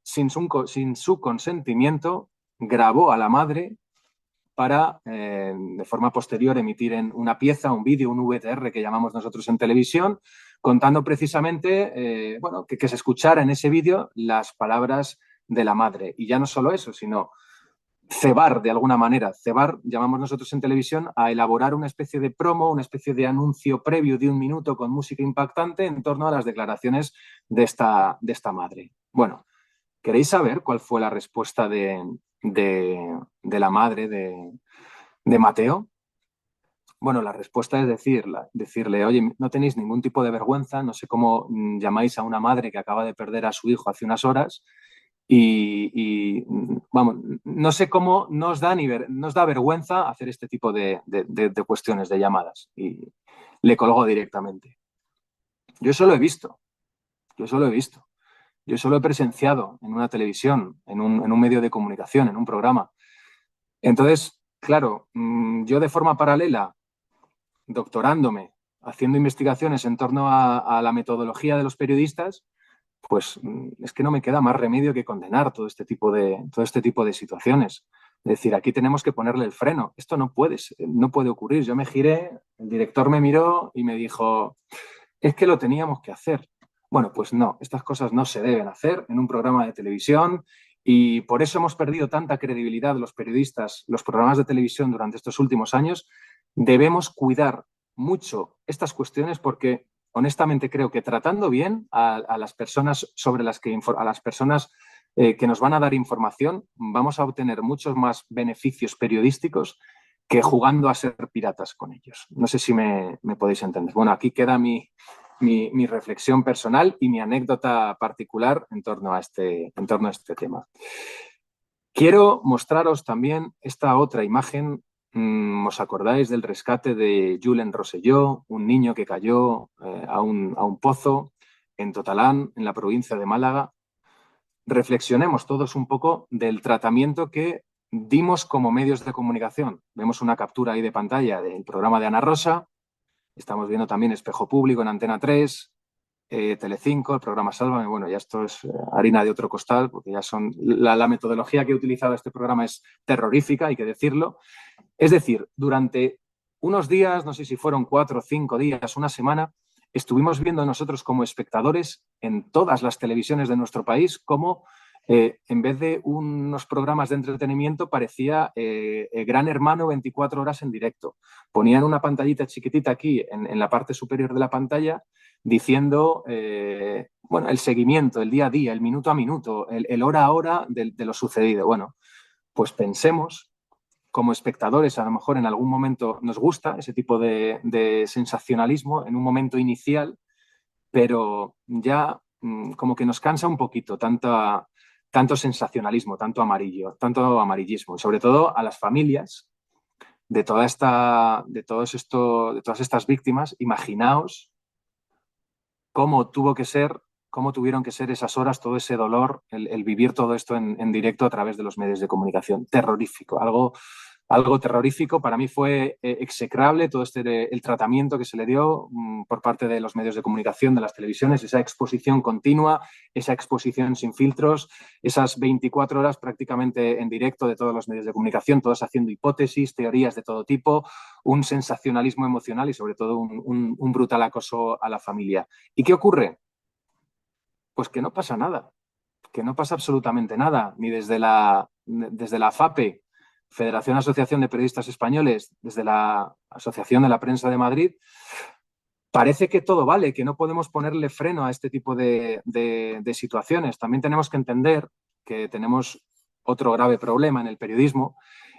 B: sin su consentimiento, grabó a la madre para, de forma posterior, emitir en una pieza, un vídeo, un VTR que llamamos nosotros en televisión, contando precisamente que se escuchara en ese vídeo las palabras de la madre. Y ya no solo eso, sino cebar, de alguna manera, llamamos nosotros en televisión, a elaborar una especie de promo, una especie de anuncio previo de 1 minuto con música impactante en torno a las declaraciones de esta madre. Bueno, ¿queréis saber cuál fue la respuesta de la madre de Mateo? Bueno, la respuesta es decirle, oye, no tenéis ningún tipo de vergüenza, no sé cómo llamáis a una madre que acaba de perder a su hijo hace unas horas y vamos, no sé cómo nos da vergüenza hacer este tipo de cuestiones, de llamadas. Y le colgó directamente. Yo eso lo he visto. Yo eso lo he presenciado en una televisión, en un medio de comunicación, en un programa. Entonces, claro, yo de forma paralela, doctorándome, haciendo investigaciones en torno a la metodología de los periodistas, pues es que no me queda más remedio que condenar todo este tipo de situaciones. Es decir, aquí tenemos que ponerle el freno. Esto no puede ocurrir. Yo me giré, el director me miró y me dijo, es que lo teníamos que hacer. Bueno, pues no, estas cosas no se deben hacer en un programa de televisión y por eso hemos perdido tanta credibilidad los periodistas, los programas de televisión durante estos últimos años. Debemos cuidar mucho estas cuestiones porque honestamente creo que tratando bien a las personas que nos van a dar información, vamos a obtener muchos más beneficios periodísticos que jugando a ser piratas con ellos. No sé si me podéis entender. Bueno, aquí queda mi reflexión personal y mi anécdota particular en torno a este tema. Quiero mostraros también esta otra imagen. ¿Os acordáis del rescate de Julen Rosselló, un niño que cayó a un pozo en Totalán, en la provincia de Málaga? Reflexionemos todos un poco del tratamiento que dimos como medios de comunicación. Vemos una captura ahí de pantalla del programa de Ana Rosa. Estamos viendo también Espejo Público en Antena 3, Telecinco, el programa Sálvame. Bueno, ya esto es harina de otro costal, porque ya son la metodología que he utilizado este programa es terrorífica, hay que decirlo. Es decir, durante unos días, no sé si fueron 4 o 5 días, una semana, estuvimos viendo nosotros como espectadores en todas las televisiones de nuestro país cómo en vez de unos programas de entretenimiento parecía Gran Hermano 24 horas en directo. Ponían una pantallita chiquitita aquí en la parte superior de la pantalla diciendo el seguimiento, el día a día, el minuto a minuto, el hora a hora de lo sucedido. Bueno, pues pensemos como espectadores, a lo mejor en algún momento nos gusta ese tipo de sensacionalismo en un momento inicial, pero ya como que nos cansa un poquito tanto sensacionalismo, tanto amarillismo, y sobre todo a las familias de todas estas víctimas. Imaginaos cómo tuvieron que ser esas horas, todo ese dolor, el vivir todo esto en directo a través de los medios de comunicación. Terrorífico, algo algo terrorífico. Para mí fue execrable todo el tratamiento que se le dio por parte de los medios de comunicación, de las televisiones, esa exposición continua, esa exposición sin filtros, esas 24 horas prácticamente en directo de todos los medios de comunicación, todos haciendo hipótesis, teorías de todo tipo, un sensacionalismo emocional y sobre todo un brutal acoso a la familia. ¿Y qué ocurre? Pues que no pasa nada, que no pasa absolutamente nada, ni desde la FAPE, Federación Asociación de Periodistas Españoles, desde la Asociación de la Prensa de Madrid, parece que todo vale, que no podemos ponerle freno a este tipo de situaciones. También tenemos que entender que tenemos otro grave problema en el periodismo,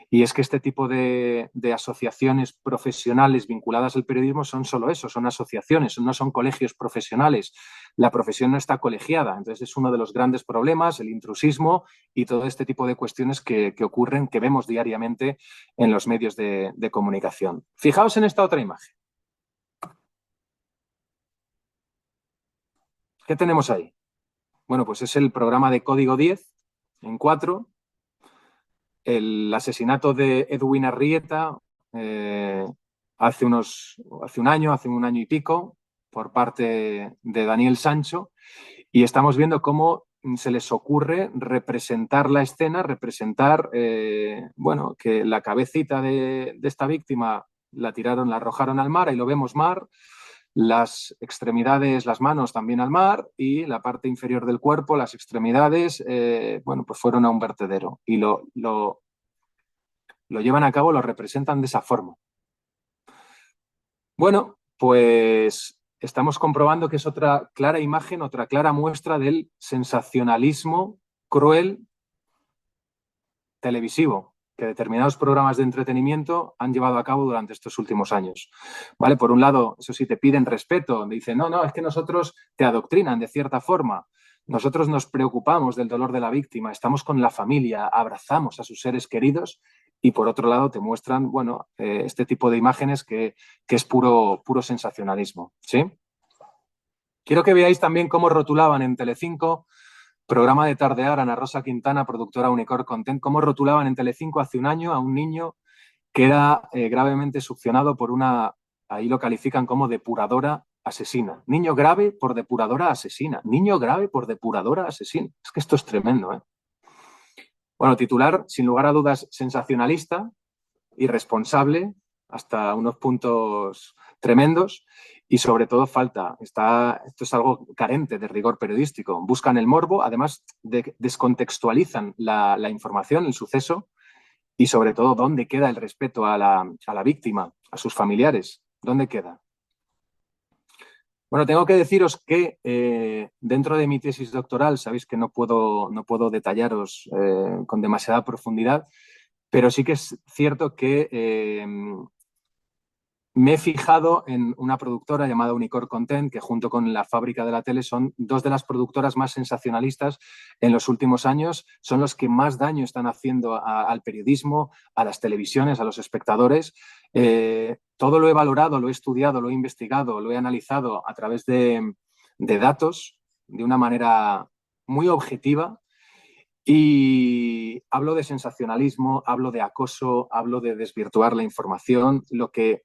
B: y es que este tipo de asociaciones profesionales vinculadas al periodismo son solo eso, son asociaciones, no son colegios profesionales. La profesión no está colegiada. Entonces es uno de los grandes problemas, el intrusismo y todo este tipo de cuestiones que ocurren, que vemos diariamente en los medios de comunicación. Fijaos en esta otra imagen. ¿Qué tenemos ahí? Bueno, pues es el programa de Código 10 en 4. El asesinato de Edwin Arrieta hace un año y pico, por parte de Daniel Sancho, y estamos viendo cómo se les ocurre representar la escena, representar, bueno, que la cabecita de esta víctima la arrojaron al mar, ahí lo vemos mar, las extremidades, las manos también al mar, y la parte inferior del cuerpo, las extremidades, bueno, pues fueron a un vertedero y lo llevan a cabo, lo representan de esa forma. Bueno, pues estamos comprobando que es otra clara imagen, otra clara muestra del sensacionalismo cruel televisivo que determinados programas de entretenimiento han llevado a cabo durante estos últimos años. ¿Vale? Por un lado, eso sí, te piden respeto, dicen, no, es que nosotros te adoctrinan de cierta forma. Nosotros nos preocupamos del dolor de la víctima, estamos con la familia, abrazamos a sus seres queridos, y por otro lado te muestran, bueno, este tipo de imágenes que es puro sensacionalismo, ¿sí? Quiero que veáis también cómo rotulaban en Telecinco, programa de tardear, Ana Rosa Quintana, productora Unicorn Content, cómo rotulaban en Telecinco hace un año a un niño que era gravemente succionado por ahí lo califican como depuradora asesina. Niño grave por depuradora asesina. Niño grave por depuradora asesina. Es que esto es tremendo, ¿eh? Bueno, titular, sin lugar a dudas, sensacionalista, irresponsable, hasta unos puntos tremendos, y sobre todo esto es algo carente de rigor periodístico. Buscan el morbo, además descontextualizan la información, el suceso, y sobre todo dónde queda el respeto a la víctima, a sus familiares. ¿Dónde queda? Bueno, tengo que deciros que dentro de mi tesis doctoral, sabéis que no puedo detallaros con demasiada profundidad, pero sí que es cierto que me he fijado en una productora llamada Unicorn Content, que junto con La Fábrica de la Tele son dos de las productoras más sensacionalistas en los últimos años, son los que más daño están haciendo al periodismo, a las televisiones, a los espectadores. Todo lo he valorado, lo he estudiado, lo he investigado, lo he analizado a través de datos de una manera muy objetiva, y hablo de sensacionalismo, hablo de acoso, hablo de desvirtuar la información, lo que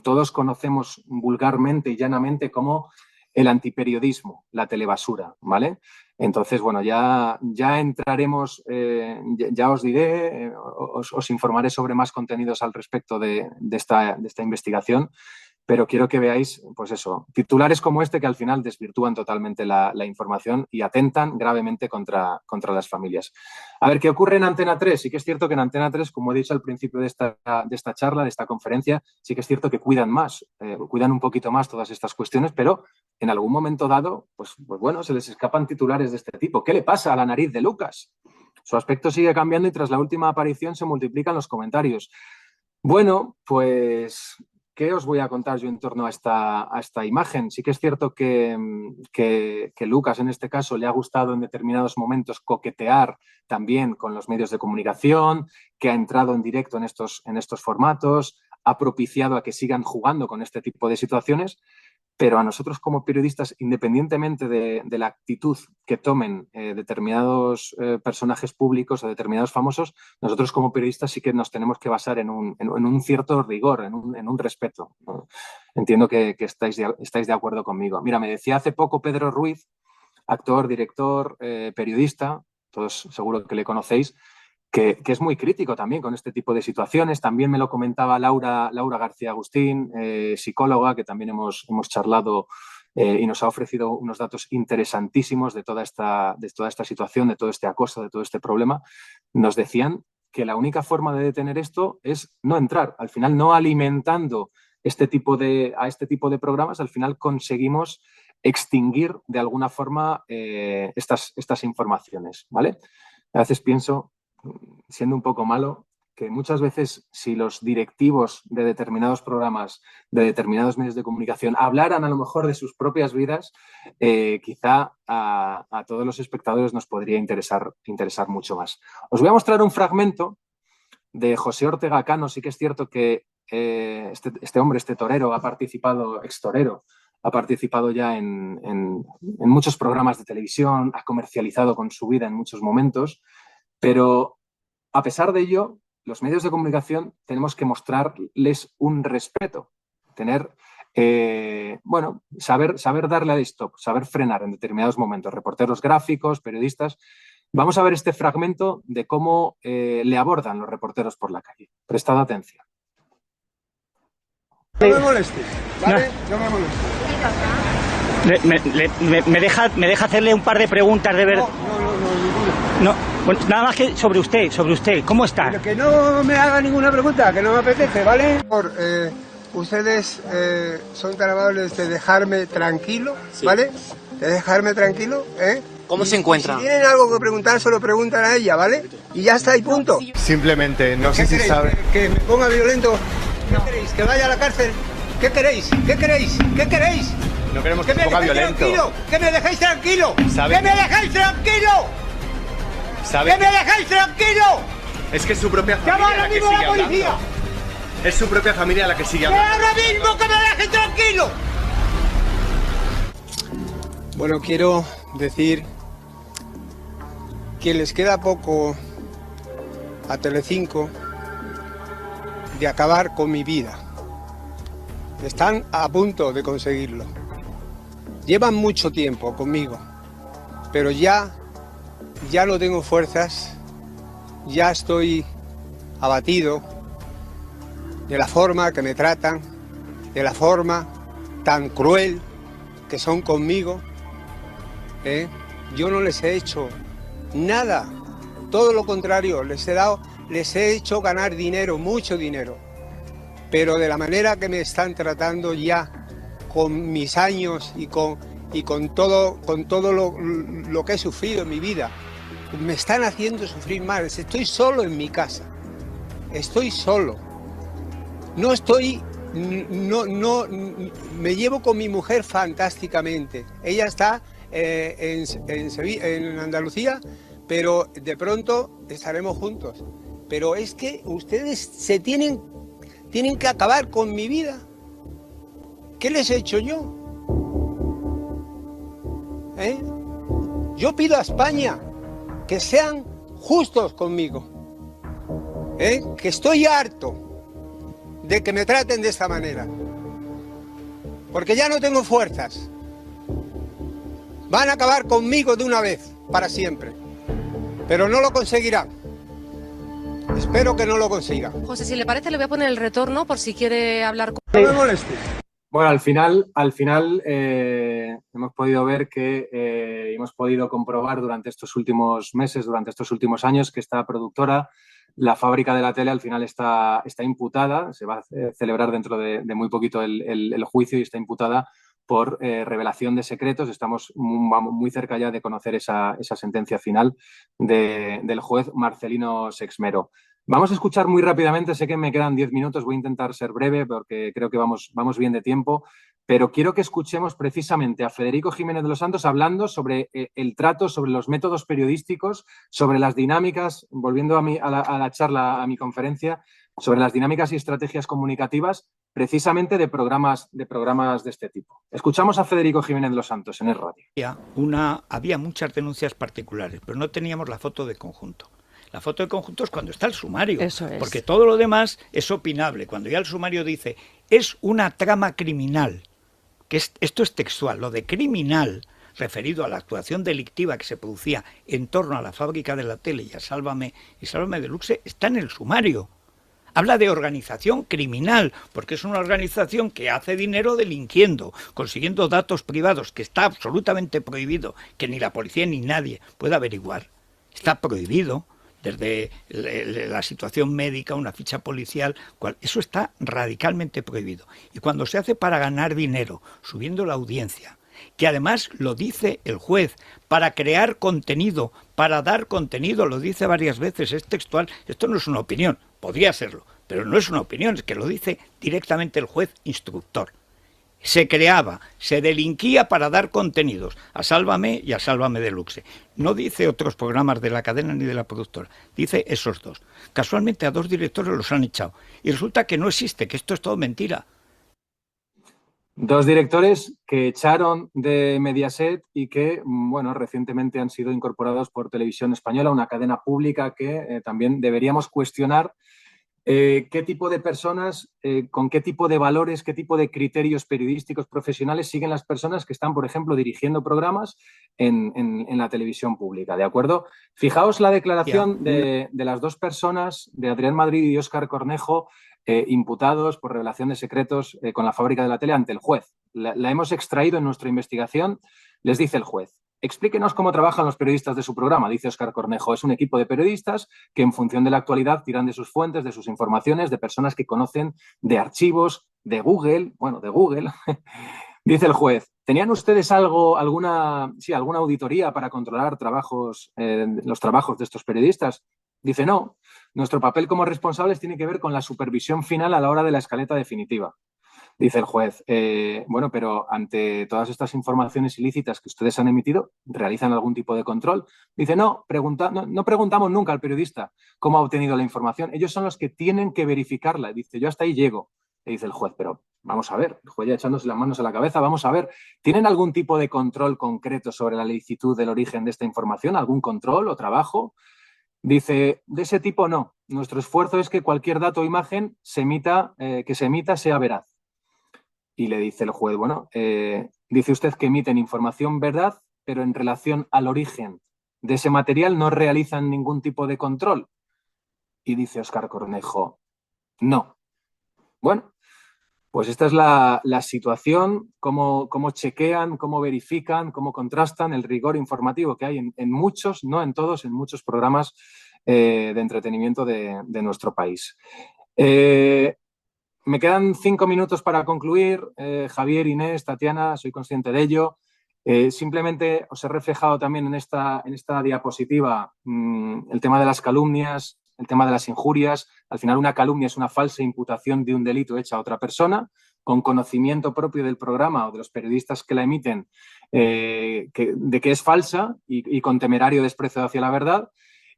B: todos conocemos vulgarmente y llanamente como el antiperiodismo, la telebasura, ¿vale? Entonces, bueno, ya entraremos, ya os diré, os informaré sobre más contenidos al respecto de esta investigación, pero quiero que veáis, pues eso, titulares como este que al final desvirtúan totalmente la información y atentan gravemente contra las familias. A ver, ¿qué ocurre en Antena 3? Sí que es cierto que en Antena 3, como he dicho al principio de esta charla, de esta conferencia, sí que es cierto que cuidan más, cuidan un poquito más todas estas cuestiones, pero en algún momento dado, pues bueno, se les escapan titulares de este tipo. ¿Qué le pasa a la nariz de Lucas? Su aspecto sigue cambiando y tras la última aparición se multiplican los comentarios. Bueno, pues ¿qué os voy a contar yo en torno a esta imagen? Sí que es cierto que Lucas, en este caso, le ha gustado en determinados momentos coquetear también con los medios de comunicación, que ha entrado en directo en estos formatos, ha propiciado a que sigan jugando con este tipo de situaciones, pero a nosotros como periodistas, independientemente de la actitud que tomen determinados personajes públicos o determinados famosos, nosotros como periodistas sí que nos tenemos que basar en un cierto rigor, en un respeto, ¿no? Entiendo que estáis de acuerdo conmigo. Mira, me decía hace poco Pedro Ruiz, actor, director, periodista, todos seguro que le conocéis, que es muy crítico también con este tipo de situaciones. También me lo comentaba Laura García Agustín, psicóloga, que también hemos charlado y nos ha ofrecido unos datos interesantísimos de toda esta situación, de todo este acoso, de todo este problema. Nos decían que la única forma de detener esto es no entrar. Al final, no alimentando a este tipo de programas, al final conseguimos extinguir de alguna forma estas informaciones, ¿vale? A veces pienso, siendo un poco malo, que muchas veces si los directivos de determinados programas, de determinados medios de comunicación, hablaran a lo mejor de sus propias vidas, quizá a todos los espectadores nos podría interesar mucho más. Os voy a mostrar un fragmento de José Ortega Cano. Sí que es cierto que este hombre, este torero, ex-torero, ha participado ya en muchos programas de televisión, ha comercializado con su vida en muchos momentos, pero a pesar de ello, los medios de comunicación tenemos que mostrarles un respeto, saber darle al stop, saber frenar en determinados momentos, reporteros gráficos, periodistas. Vamos a ver este fragmento de cómo le abordan los reporteros por la calle. Prestad atención.
L: No me molestes, ¿vale? No me molestes.
M: ¿Me deja hacerle un par de preguntas de verdad? No, bueno, nada más que sobre usted. ¿Cómo está?
L: Pero que no me haga ninguna pregunta, que no me apetece, ¿vale? Ustedes son tan amables de dejarme tranquilo, ¿vale? De dejarme tranquilo, ¿eh?
N: ¿Cómo se encuentra?
L: Si tienen algo que preguntar, se lo preguntan a ella, ¿vale? Y ya está, y punto.
N: Simplemente, no sé si sabe...
L: ¿Que me ponga violento? ¿Qué queréis? ¿Que vaya a la cárcel? ¿Qué queréis? ¿Qué queréis? ¿Qué queréis?
N: No queremos que se ponga violento.
L: Tranquilo, ¡que me dejéis tranquilo!
N: ¿Sabe?
L: ¡Que me dejéis tranquilo!
N: ¿Sabe?
L: ¡Que me dejéis tranquilo!
N: Es que es su propia familia
L: ¡llama ahora mismo a la policía!
N: Es su propia familia la que sigue
L: ¡Que
N: hablando.
L: ahora mismo que me dejen tranquilo! Bueno, quiero decir que les queda poco a Telecinco de acabar con mi vida. Están a punto de conseguirlo. Llevan mucho tiempo conmigo, pero ya no tengo fuerzas, ya estoy abatido de la forma que me tratan, de la forma tan cruel que son conmigo. Yo no les he hecho nada, todo lo contrario, les he hecho ganar dinero, mucho dinero, pero de la manera que me están tratando ya, con mis años y con todo lo que he sufrido en mi vida, me están haciendo sufrir más. Estoy solo en mi casa, estoy solo, no me llevo con mi mujer fantásticamente. Ella está en Andalucía, pero de pronto estaremos juntos. Pero es que ustedes tienen que acabar con mi vida. ¿Qué les he hecho yo? Yo pido a España que sean justos conmigo, que estoy harto de que me traten de esta manera, porque ya no tengo fuerzas. Van a acabar conmigo de una vez, para siempre, pero no lo conseguirán. Espero que no lo consigan.
O: José, si le parece, le voy a poner el retorno por si quiere hablar con...
L: No me molestes.
B: Bueno, al final hemos podido ver que hemos podido comprobar durante estos últimos meses, durante estos últimos años, que esta productora, La Fábrica de la Tele, al final está imputada. Se va a celebrar dentro de muy poquito el juicio y está imputada por revelación de secretos. Estamos muy cerca ya de conocer esa sentencia final del juez Marcelino Sexmero. Vamos a escuchar muy rápidamente, sé que me quedan 10 minutos, voy a intentar ser breve porque creo que vamos bien de tiempo, pero quiero que escuchemos precisamente a Federico Jiménez de los Santos hablando sobre el trato, sobre los métodos periodísticos, sobre las dinámicas, volviendo a la charla, a mi conferencia, sobre las dinámicas y estrategias comunicativas precisamente de programas de este tipo. Escuchamos a Federico Jiménez Los Santos en el radio.
P: Había muchas denuncias particulares, pero no teníamos la foto de conjunto. La foto de conjunto es cuando está el sumario,
E: Eso es.
P: porque todo lo demás es opinable. Cuando ya el sumario dice, es una trama criminal, que esto es textual, lo de criminal, referido a la actuación delictiva que se producía en torno a la fábrica de la tele y a Sálvame Deluxe, está en el sumario. Habla de organización criminal, porque es una organización que hace dinero delinquiendo, consiguiendo datos privados, que está absolutamente prohibido, que ni la policía ni nadie puede averiguar. Está prohibido, desde la situación médica, una ficha policial, eso está radicalmente prohibido. Y cuando se hace para ganar dinero, subiendo la audiencia, que además lo dice el juez, para crear contenido, para dar contenido, lo dice varias veces, es textual, esto no es una opinión, podría serlo, pero no es una opinión, es que lo dice directamente el juez instructor. Se creaba, se delinquía para dar contenidos a Sálvame y a Sálvame Deluxe. No dice otros programas de la cadena ni de la productora, dice esos dos. Casualmente a 2 directores los han echado y resulta que no existe, que esto es todo mentira.
B: 2 directores que echaron de Mediaset y que, bueno, recientemente han sido incorporados por Televisión Española, una cadena pública que también deberíamos cuestionar qué tipo de personas, con qué tipo de valores, qué tipo de criterios periodísticos profesionales siguen las personas que están, por ejemplo, dirigiendo programas en la televisión pública, ¿de acuerdo? Fijaos la declaración de las 2 personas, de Adrián Madrid y Óscar Cornejo, imputados por revelación de secretos con la fábrica de la tele ante el juez. La hemos extraído en nuestra investigación. Les dice el juez: explíquenos cómo trabajan los periodistas de su programa, dice Óscar Cornejo. Es un equipo de periodistas que en función de la actualidad tiran de sus fuentes, de sus informaciones, de personas que conocen, de archivos, de Google. Dice el juez: ¿tenían ustedes alguna auditoría para controlar los trabajos de estos periodistas? Dice: no, nuestro papel como responsables tiene que ver con la supervisión final a la hora de la escaleta definitiva. Dice el juez: bueno, pero ante todas estas informaciones ilícitas que ustedes han emitido, ¿realizan algún tipo de control? Dice: no preguntamos nunca al periodista cómo ha obtenido la información. Ellos son los que tienen que verificarla. Dice: yo hasta ahí llego. Le dice el juez: pero vamos a ver, el juez ya echándose las manos a la cabeza, vamos a ver, ¿tienen algún tipo de control concreto sobre la licitud del origen de esta información? ¿Algún control o trabajo? Dice: de ese tipo no. Nuestro esfuerzo es que cualquier dato o imagen que se emita sea veraz. Y le dice el juez: bueno, dice usted que emiten información verdad, pero en relación al origen de ese material no realizan ningún tipo de control. Y dice Óscar Cornejo: no. Bueno, pues esta es la situación, cómo chequean, cómo verifican, cómo contrastan el rigor informativo que hay en muchos, no en todos, en muchos programas de entretenimiento de nuestro país. Me quedan 5 minutos para concluir. Javier, Inés, Tatiana, soy consciente de ello. Simplemente os he reflejado también en esta diapositiva el tema de las calumnias, el tema de las injurias. Al final, una calumnia es una falsa imputación de un delito hecha a otra persona, con conocimiento propio del programa o de los periodistas que la emiten, de que es falsa y con temerario desprecio hacia la verdad.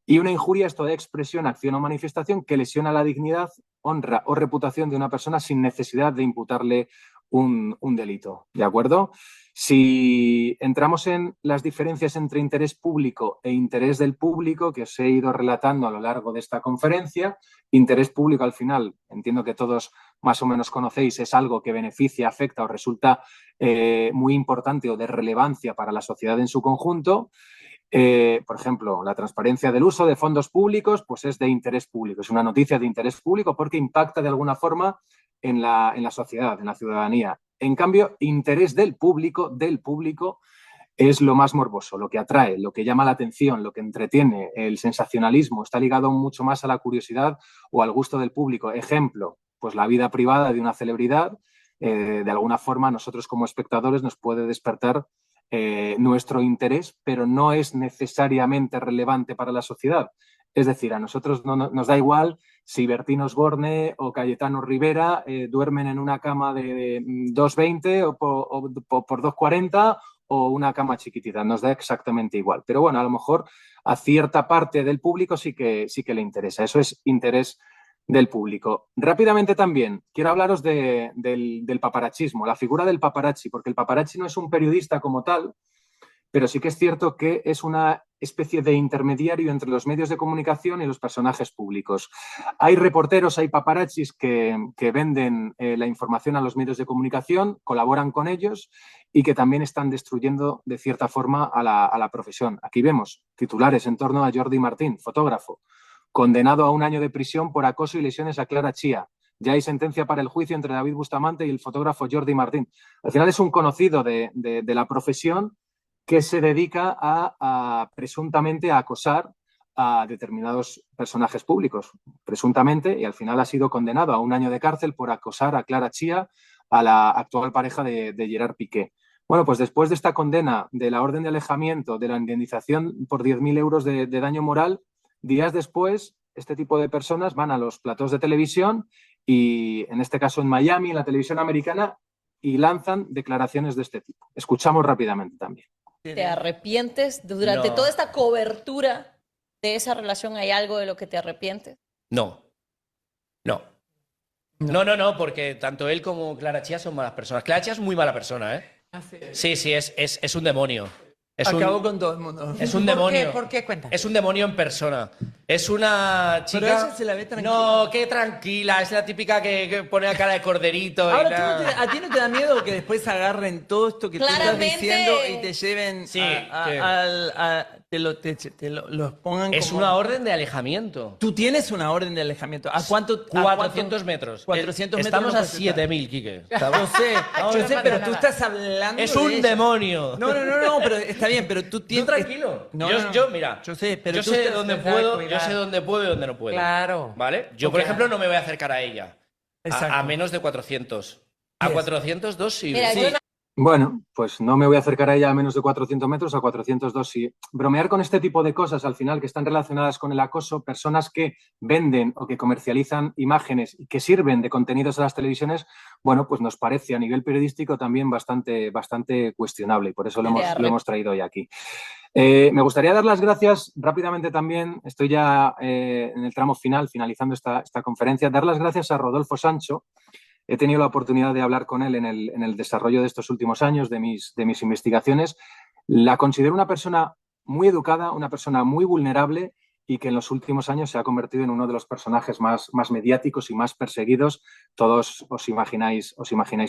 B: Y una injuria es toda expresión, acción o manifestación que lesiona la dignidad, honra o reputación de una persona sin necesidad de imputarle un delito. ¿De acuerdo? Si entramos en las diferencias entre interés público e interés del público, que os he ido relatando a lo largo de esta conferencia, interés público al final, entiendo que todos más o menos conocéis, es algo que beneficia, afecta o resulta muy importante o de relevancia para la sociedad en su conjunto. Por ejemplo, la transparencia del uso de fondos públicos pues es de interés público, es una noticia de interés público porque impacta de alguna forma en la sociedad, en la ciudadanía. En cambio, interés del público es lo más morboso, lo que atrae, lo que llama la atención, lo que entretiene. El sensacionalismo está ligado mucho más a la curiosidad o al gusto del público. Ejemplo, pues la vida privada de una celebridad, de alguna forma a nosotros como espectadores nos puede despertar nuestro interés, pero no es necesariamente relevante para la sociedad. Es decir, a nosotros no nos da igual si Bertín Osborne o Cayetano Rivera duermen en una cama de 2,20 o por 2,40 o una cama chiquitita, nos da exactamente igual. Pero bueno, a lo mejor a cierta parte del público sí que le interesa. Eso es interés del público. Rápidamente también quiero hablaros del paparachismo, la figura del paparazzi, porque el paparazzi no es un periodista como tal, pero sí que es cierto que es una especie de intermediario entre los medios de comunicación y los personajes públicos. Hay reporteros, hay paparazzis que venden la información a los medios de comunicación, colaboran con ellos y que también están destruyendo de cierta forma a la profesión. Aquí vemos titulares en torno a Jordi Martín, fotógrafo, condenado a 1 año de prisión por acoso y lesiones a Clara Chía. Ya hay sentencia para el juicio entre David Bustamante y el fotógrafo Jordi Martín. Al final es un conocido de la profesión que se dedica a presuntamente a acosar a determinados personajes públicos, presuntamente, y al final ha sido condenado a 1 año de cárcel por acosar a Clara Chía, a la actual pareja de Gerard Piqué. Bueno, pues después de esta condena, de la orden de alejamiento, de la indemnización por 10.000 euros de daño moral, días después, este tipo de personas van a los platós de televisión y, en este caso en Miami, en la televisión americana, y lanzan declaraciones de este tipo. Escuchamos rápidamente también.
Q: ¿Te arrepientes durante toda esta cobertura de esa relación? ¿Hay algo de lo que te arrepientes?
R: No, porque tanto él como Clara Chía son malas personas. Clara Chía es muy mala persona, ¿eh? Sí, es un demonio.
E: Acabó con todo el mundo.
R: Es un demonio.
E: ¿Por qué? Cuéntame.
R: Es un demonio en persona. Es una chica...
E: Pero ella se la ve tranquila.
R: No, qué tranquila. Es la típica que pone la cara de corderito.
E: Ahora, ¿a ti no te da miedo que después agarren todo esto que tú estás diciendo y te lleven te los pongan
R: Es
E: como...
R: una orden de alejamiento.
E: Tú tienes una orden de alejamiento. ¿A cuánto?
R: 400 metros.
E: 400 metros.
R: Estamos a 7.000, Quique.
E: Yo sé, pero tú estás hablando
R: Es
E: de
R: un
E: ella.
R: demonio.
E: No, pero está bien, pero tú tienes...
R: Tú tranquilo. Mira,
E: yo sé, pero
R: yo sé dónde puedo, yo sé dónde puedo y dónde no puedo.
E: Claro.
R: ¿Vale? Yo, por ejemplo, no me voy a acercar a ella. A menos de 400. A 402 sí.
Q: Mira,
R: sí.
B: Bueno, pues no me voy a acercar a ella a menos de 400 metros, a 402 sí. Bromear con este tipo de cosas, al final, que están relacionadas con el acoso, personas que venden o que comercializan imágenes y que sirven de contenidos a las televisiones, bueno, pues nos parece a nivel periodístico también bastante cuestionable y por eso lo hemos traído hoy aquí. Me gustaría dar las gracias rápidamente también, estoy ya en el tramo final, finalizando esta conferencia, dar las gracias a Rodolfo Sancho. He tenido la oportunidad de hablar con él en el desarrollo de estos últimos años, de mis investigaciones. La considero una persona muy educada, una persona muy vulnerable y que en los últimos años se ha convertido en uno de los personajes más mediáticos y más perseguidos. Todos os imagináis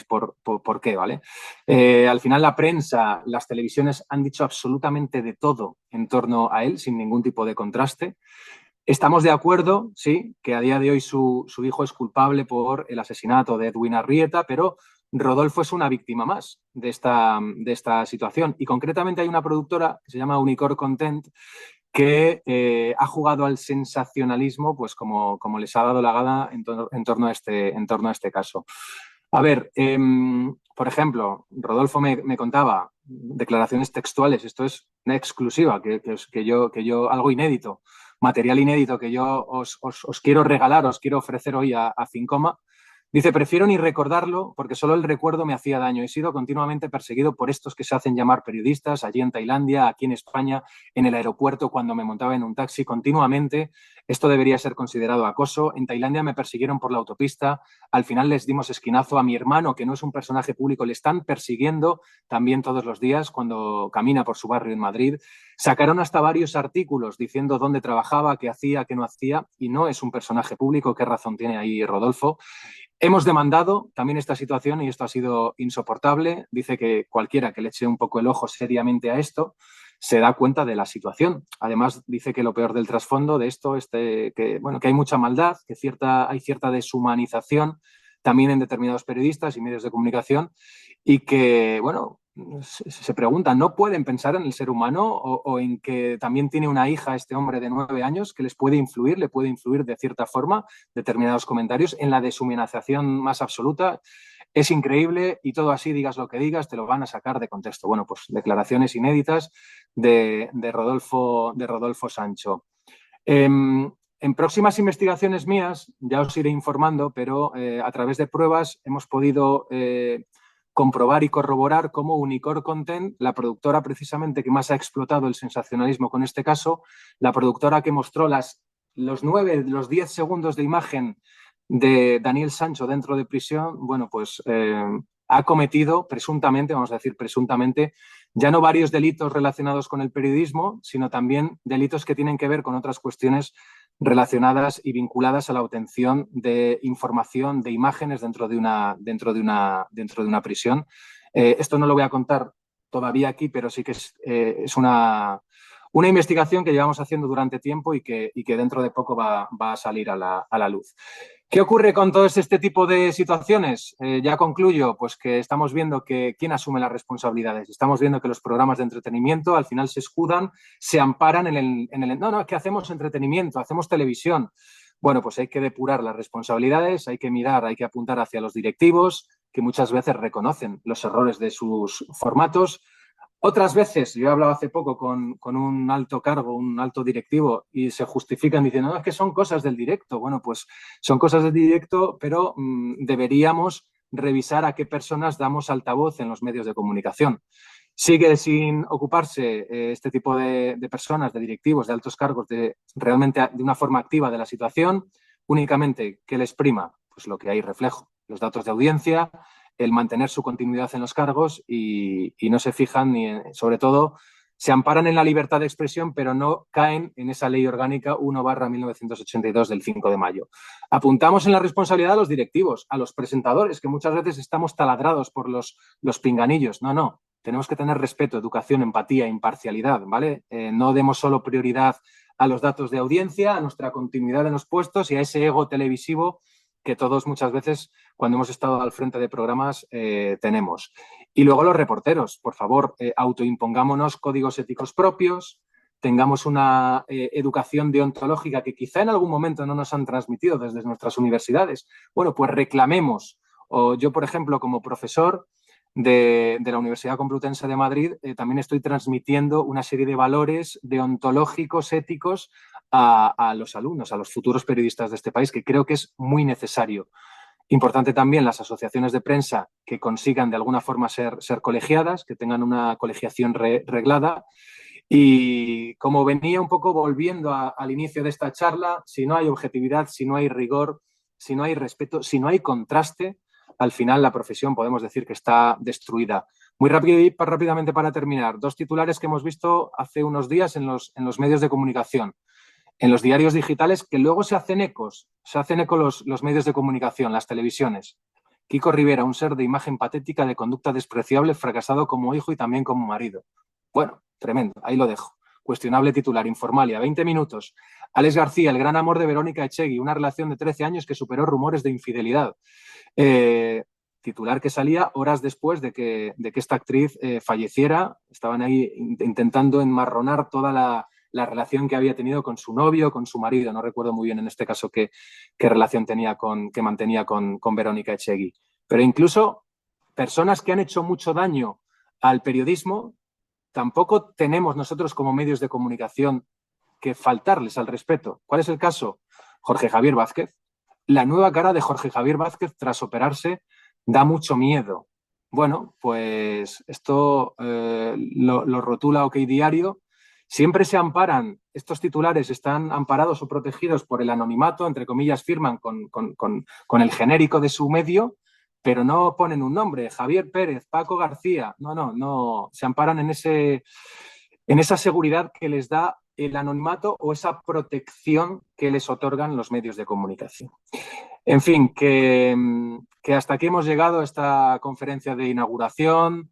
B: por qué, ¿vale? Al final la prensa, las televisiones han dicho absolutamente de todo en torno a él, sin ningún tipo de contraste. Estamos de acuerdo, sí, que a día de hoy su hijo es culpable por el asesinato de Edwin Arrieta, pero Rodolfo es una víctima más de esta situación. Y concretamente hay una productora que se llama Unicorn Content que ha jugado al sensacionalismo pues como les ha dado la gana en torno a este caso. A ver, por ejemplo, Rodolfo me contaba declaraciones textuales. Esto es una exclusiva, que yo algo inédito. Material inédito que yo os quiero regalar, os quiero ofrecer hoy a Fincoma. Dice, prefiero ni recordarlo porque solo el recuerdo me hacía daño. He sido continuamente perseguido por estos que se hacen llamar periodistas, allí en Tailandia, aquí en España, en el aeropuerto, cuando me montaba en un taxi, continuamente. Esto debería ser considerado acoso. En Tailandia me persiguieron por la autopista. Al final les dimos esquinazo a mi hermano, que no es un personaje público. Le están persiguiendo también todos los días cuando camina por su barrio en Madrid. Sacaron hasta varios artículos diciendo dónde trabajaba, qué hacía, qué no hacía. Y no es un personaje público. ¿Qué razón tiene ahí Rodolfo? Hemos demandado también esta situación y esto ha sido insoportable. Dice que cualquiera que le eche un poco el ojo seriamente a esto se da cuenta de la situación. Además, dice que lo peor del trasfondo de esto es que hay mucha maldad, que hay cierta deshumanización también en determinados periodistas y medios de comunicación y que, bueno, se preguntan, ¿no pueden pensar en el ser humano o en que también tiene una hija este hombre de 9 años que le puede influir de cierta forma determinados comentarios en la deshumanización más absoluta? Es increíble y todo así, digas lo que digas, te lo van a sacar de contexto. Bueno, pues declaraciones inéditas de Rodolfo Sancho. En próximas investigaciones mías, ya os iré informando, pero a través de pruebas hemos podido comprobar y corroborar cómo Unicorn Content, la productora precisamente que más ha explotado el sensacionalismo con este caso, la productora que mostró las los 10 segundos de imagen de Daniel Sancho dentro de prisión, bueno, pues ha cometido presuntamente, vamos a decir presuntamente, ya no varios delitos relacionados con el periodismo, sino también delitos que tienen que ver con otras cuestiones relacionadas y vinculadas a la obtención de información, de imágenes dentro de una prisión. Esto no lo voy a contar todavía aquí, pero sí que es una investigación que llevamos haciendo durante tiempo y que dentro de poco va a salir a la luz. ¿Qué ocurre con todo este tipo de situaciones? Ya concluyo, pues que estamos viendo que quién asume las responsabilidades. Estamos viendo que los programas de entretenimiento al final se escudan, se amparan en el no, ¿qué hacemos entretenimiento? Hacemos televisión. Bueno, pues hay que depurar las responsabilidades, hay que mirar, hay que apuntar hacia los directivos, que muchas veces reconocen los errores de sus formatos. Otras veces, yo he hablado hace poco con un alto cargo, un alto directivo, y se justifican diciendo, no, es que son cosas del directo. Bueno, pues son cosas del directo, pero deberíamos revisar a qué personas damos altavoz en los medios de comunicación. Sigue sin ocuparse este tipo de personas, de directivos, de altos cargos, realmente de una forma activa de la situación, únicamente que les prima pues lo que hay reflejo, los datos de audiencia, el mantener su continuidad en los cargos y no se fijan sobre todo, se amparan en la libertad de expresión, pero no caen en esa ley orgánica 1/1982 del 5 de mayo. Apuntamos en la responsabilidad a los directivos, a los presentadores, que muchas veces estamos taladrados por los pinganillos. No, tenemos que tener respeto, educación, empatía, imparcialidad, ¿vale? No demos solo prioridad a los datos de audiencia, a nuestra continuidad en los puestos y a ese ego televisivo que todos muchas veces, cuando hemos estado al frente de programas, tenemos. Y luego los reporteros, por favor, autoimpongámonos códigos éticos propios, tengamos una educación deontológica que quizá en algún momento no nos han transmitido desde nuestras universidades. Bueno, pues reclamemos. O yo, por ejemplo, como profesor de la Universidad Complutense de Madrid, también estoy transmitiendo una serie de valores deontológicos, éticos, a los alumnos, a los futuros periodistas de este país, que creo que es muy necesario. Importante también las asociaciones de prensa que consigan de alguna forma ser colegiadas, que tengan una colegiación reglada. Y como venía un poco volviendo al inicio de esta charla, si no hay objetividad, si no hay rigor, si no hay respeto, si no hay contraste, al final la profesión podemos decir que está destruida. Muy rápidamente para terminar, 2 titulares que hemos visto hace unos días en los medios de comunicación, en los diarios digitales, que luego se hacen eco los medios de comunicación, las televisiones. Kiko Rivera, un ser de imagen patética, de conducta despreciable, fracasado como hijo y también como marido. Bueno, tremendo, ahí lo dejo. Cuestionable titular, Informalia, 20 minutos. Alex García, el gran amor de Verónica Echegui, una relación de 13 años que superó rumores de infidelidad. Titular que salía horas después de que esta actriz falleciera. Estaban ahí intentando enmarronar toda la relación que había tenido con su novio, con su marido. No recuerdo muy bien en este caso qué relación que mantenía con Verónica Echegui. Pero incluso personas que han hecho mucho daño al periodismo, tampoco tenemos nosotros como medios de comunicación que faltarles al respeto. ¿Cuál es el caso? Jorge Javier Vázquez. La nueva cara de Jorge Javier Vázquez tras operarse da mucho miedo. Bueno, pues esto lo rotula OK Diario. Siempre se amparan, estos titulares están amparados o protegidos por el anonimato, entre comillas, firman con el genérico de su medio, pero no ponen un nombre, Javier Pérez, Paco García. No, se amparan en esa seguridad que les da el anonimato o esa protección que les otorgan los medios de comunicación. En fin, que hasta aquí hemos llegado a esta conferencia de inauguración.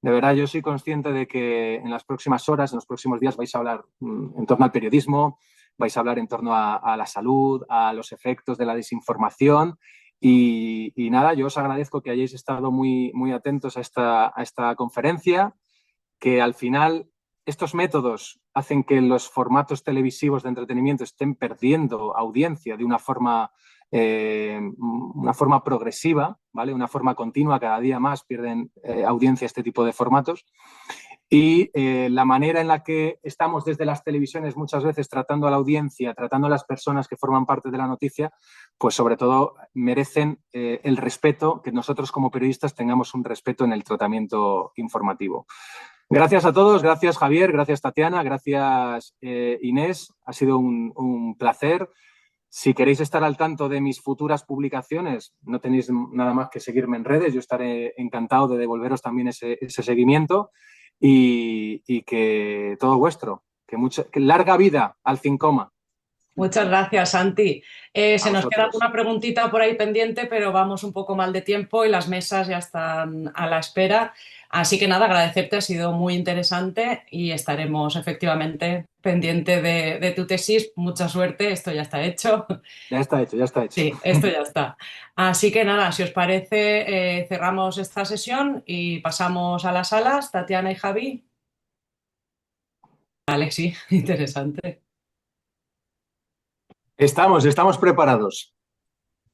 B: De verdad, yo soy consciente de que en las próximas horas, en los próximos días, vais a hablar en torno al periodismo, vais a hablar en torno a la salud, a los efectos de la desinformación. Y nada, yo os agradezco que hayáis estado muy, muy atentos a esta conferencia, que al final estos métodos hacen que los formatos televisivos de entretenimiento estén perdiendo audiencia de una forma progresiva, ¿vale? Una forma continua, cada día más pierden audiencia este tipo de formatos. Y la manera en la que estamos desde las televisiones muchas veces tratando a la audiencia, tratando a las personas que forman parte de la noticia, pues sobre todo merecen el respeto, que nosotros como periodistas tengamos un respeto en el tratamiento informativo. Gracias a todos, gracias Javier, gracias Tatiana, gracias Inés, ha sido un placer. Si queréis estar al tanto de mis futuras publicaciones, no tenéis nada más que seguirme en redes, yo estaré encantado de devolveros también ese seguimiento y que todo vuestro, que larga vida al Cincoma.
A: Muchas gracias, Santi. Se nos queda una preguntita por ahí pendiente, pero vamos un poco mal de tiempo y las mesas ya están a la espera. Así que nada, agradecerte, ha sido muy interesante y estaremos efectivamente pendiente de tu tesis. Mucha suerte, esto ya está hecho.
B: Ya está hecho, ya está hecho.
A: Sí, esto ya está. Así que nada, si os parece, cerramos esta sesión y pasamos a las salas. Tatiana y Javi. Vale, sí, interesante.
B: Estamos preparados.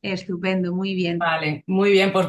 S: Estupendo, muy bien.
A: Vale, muy bien, pues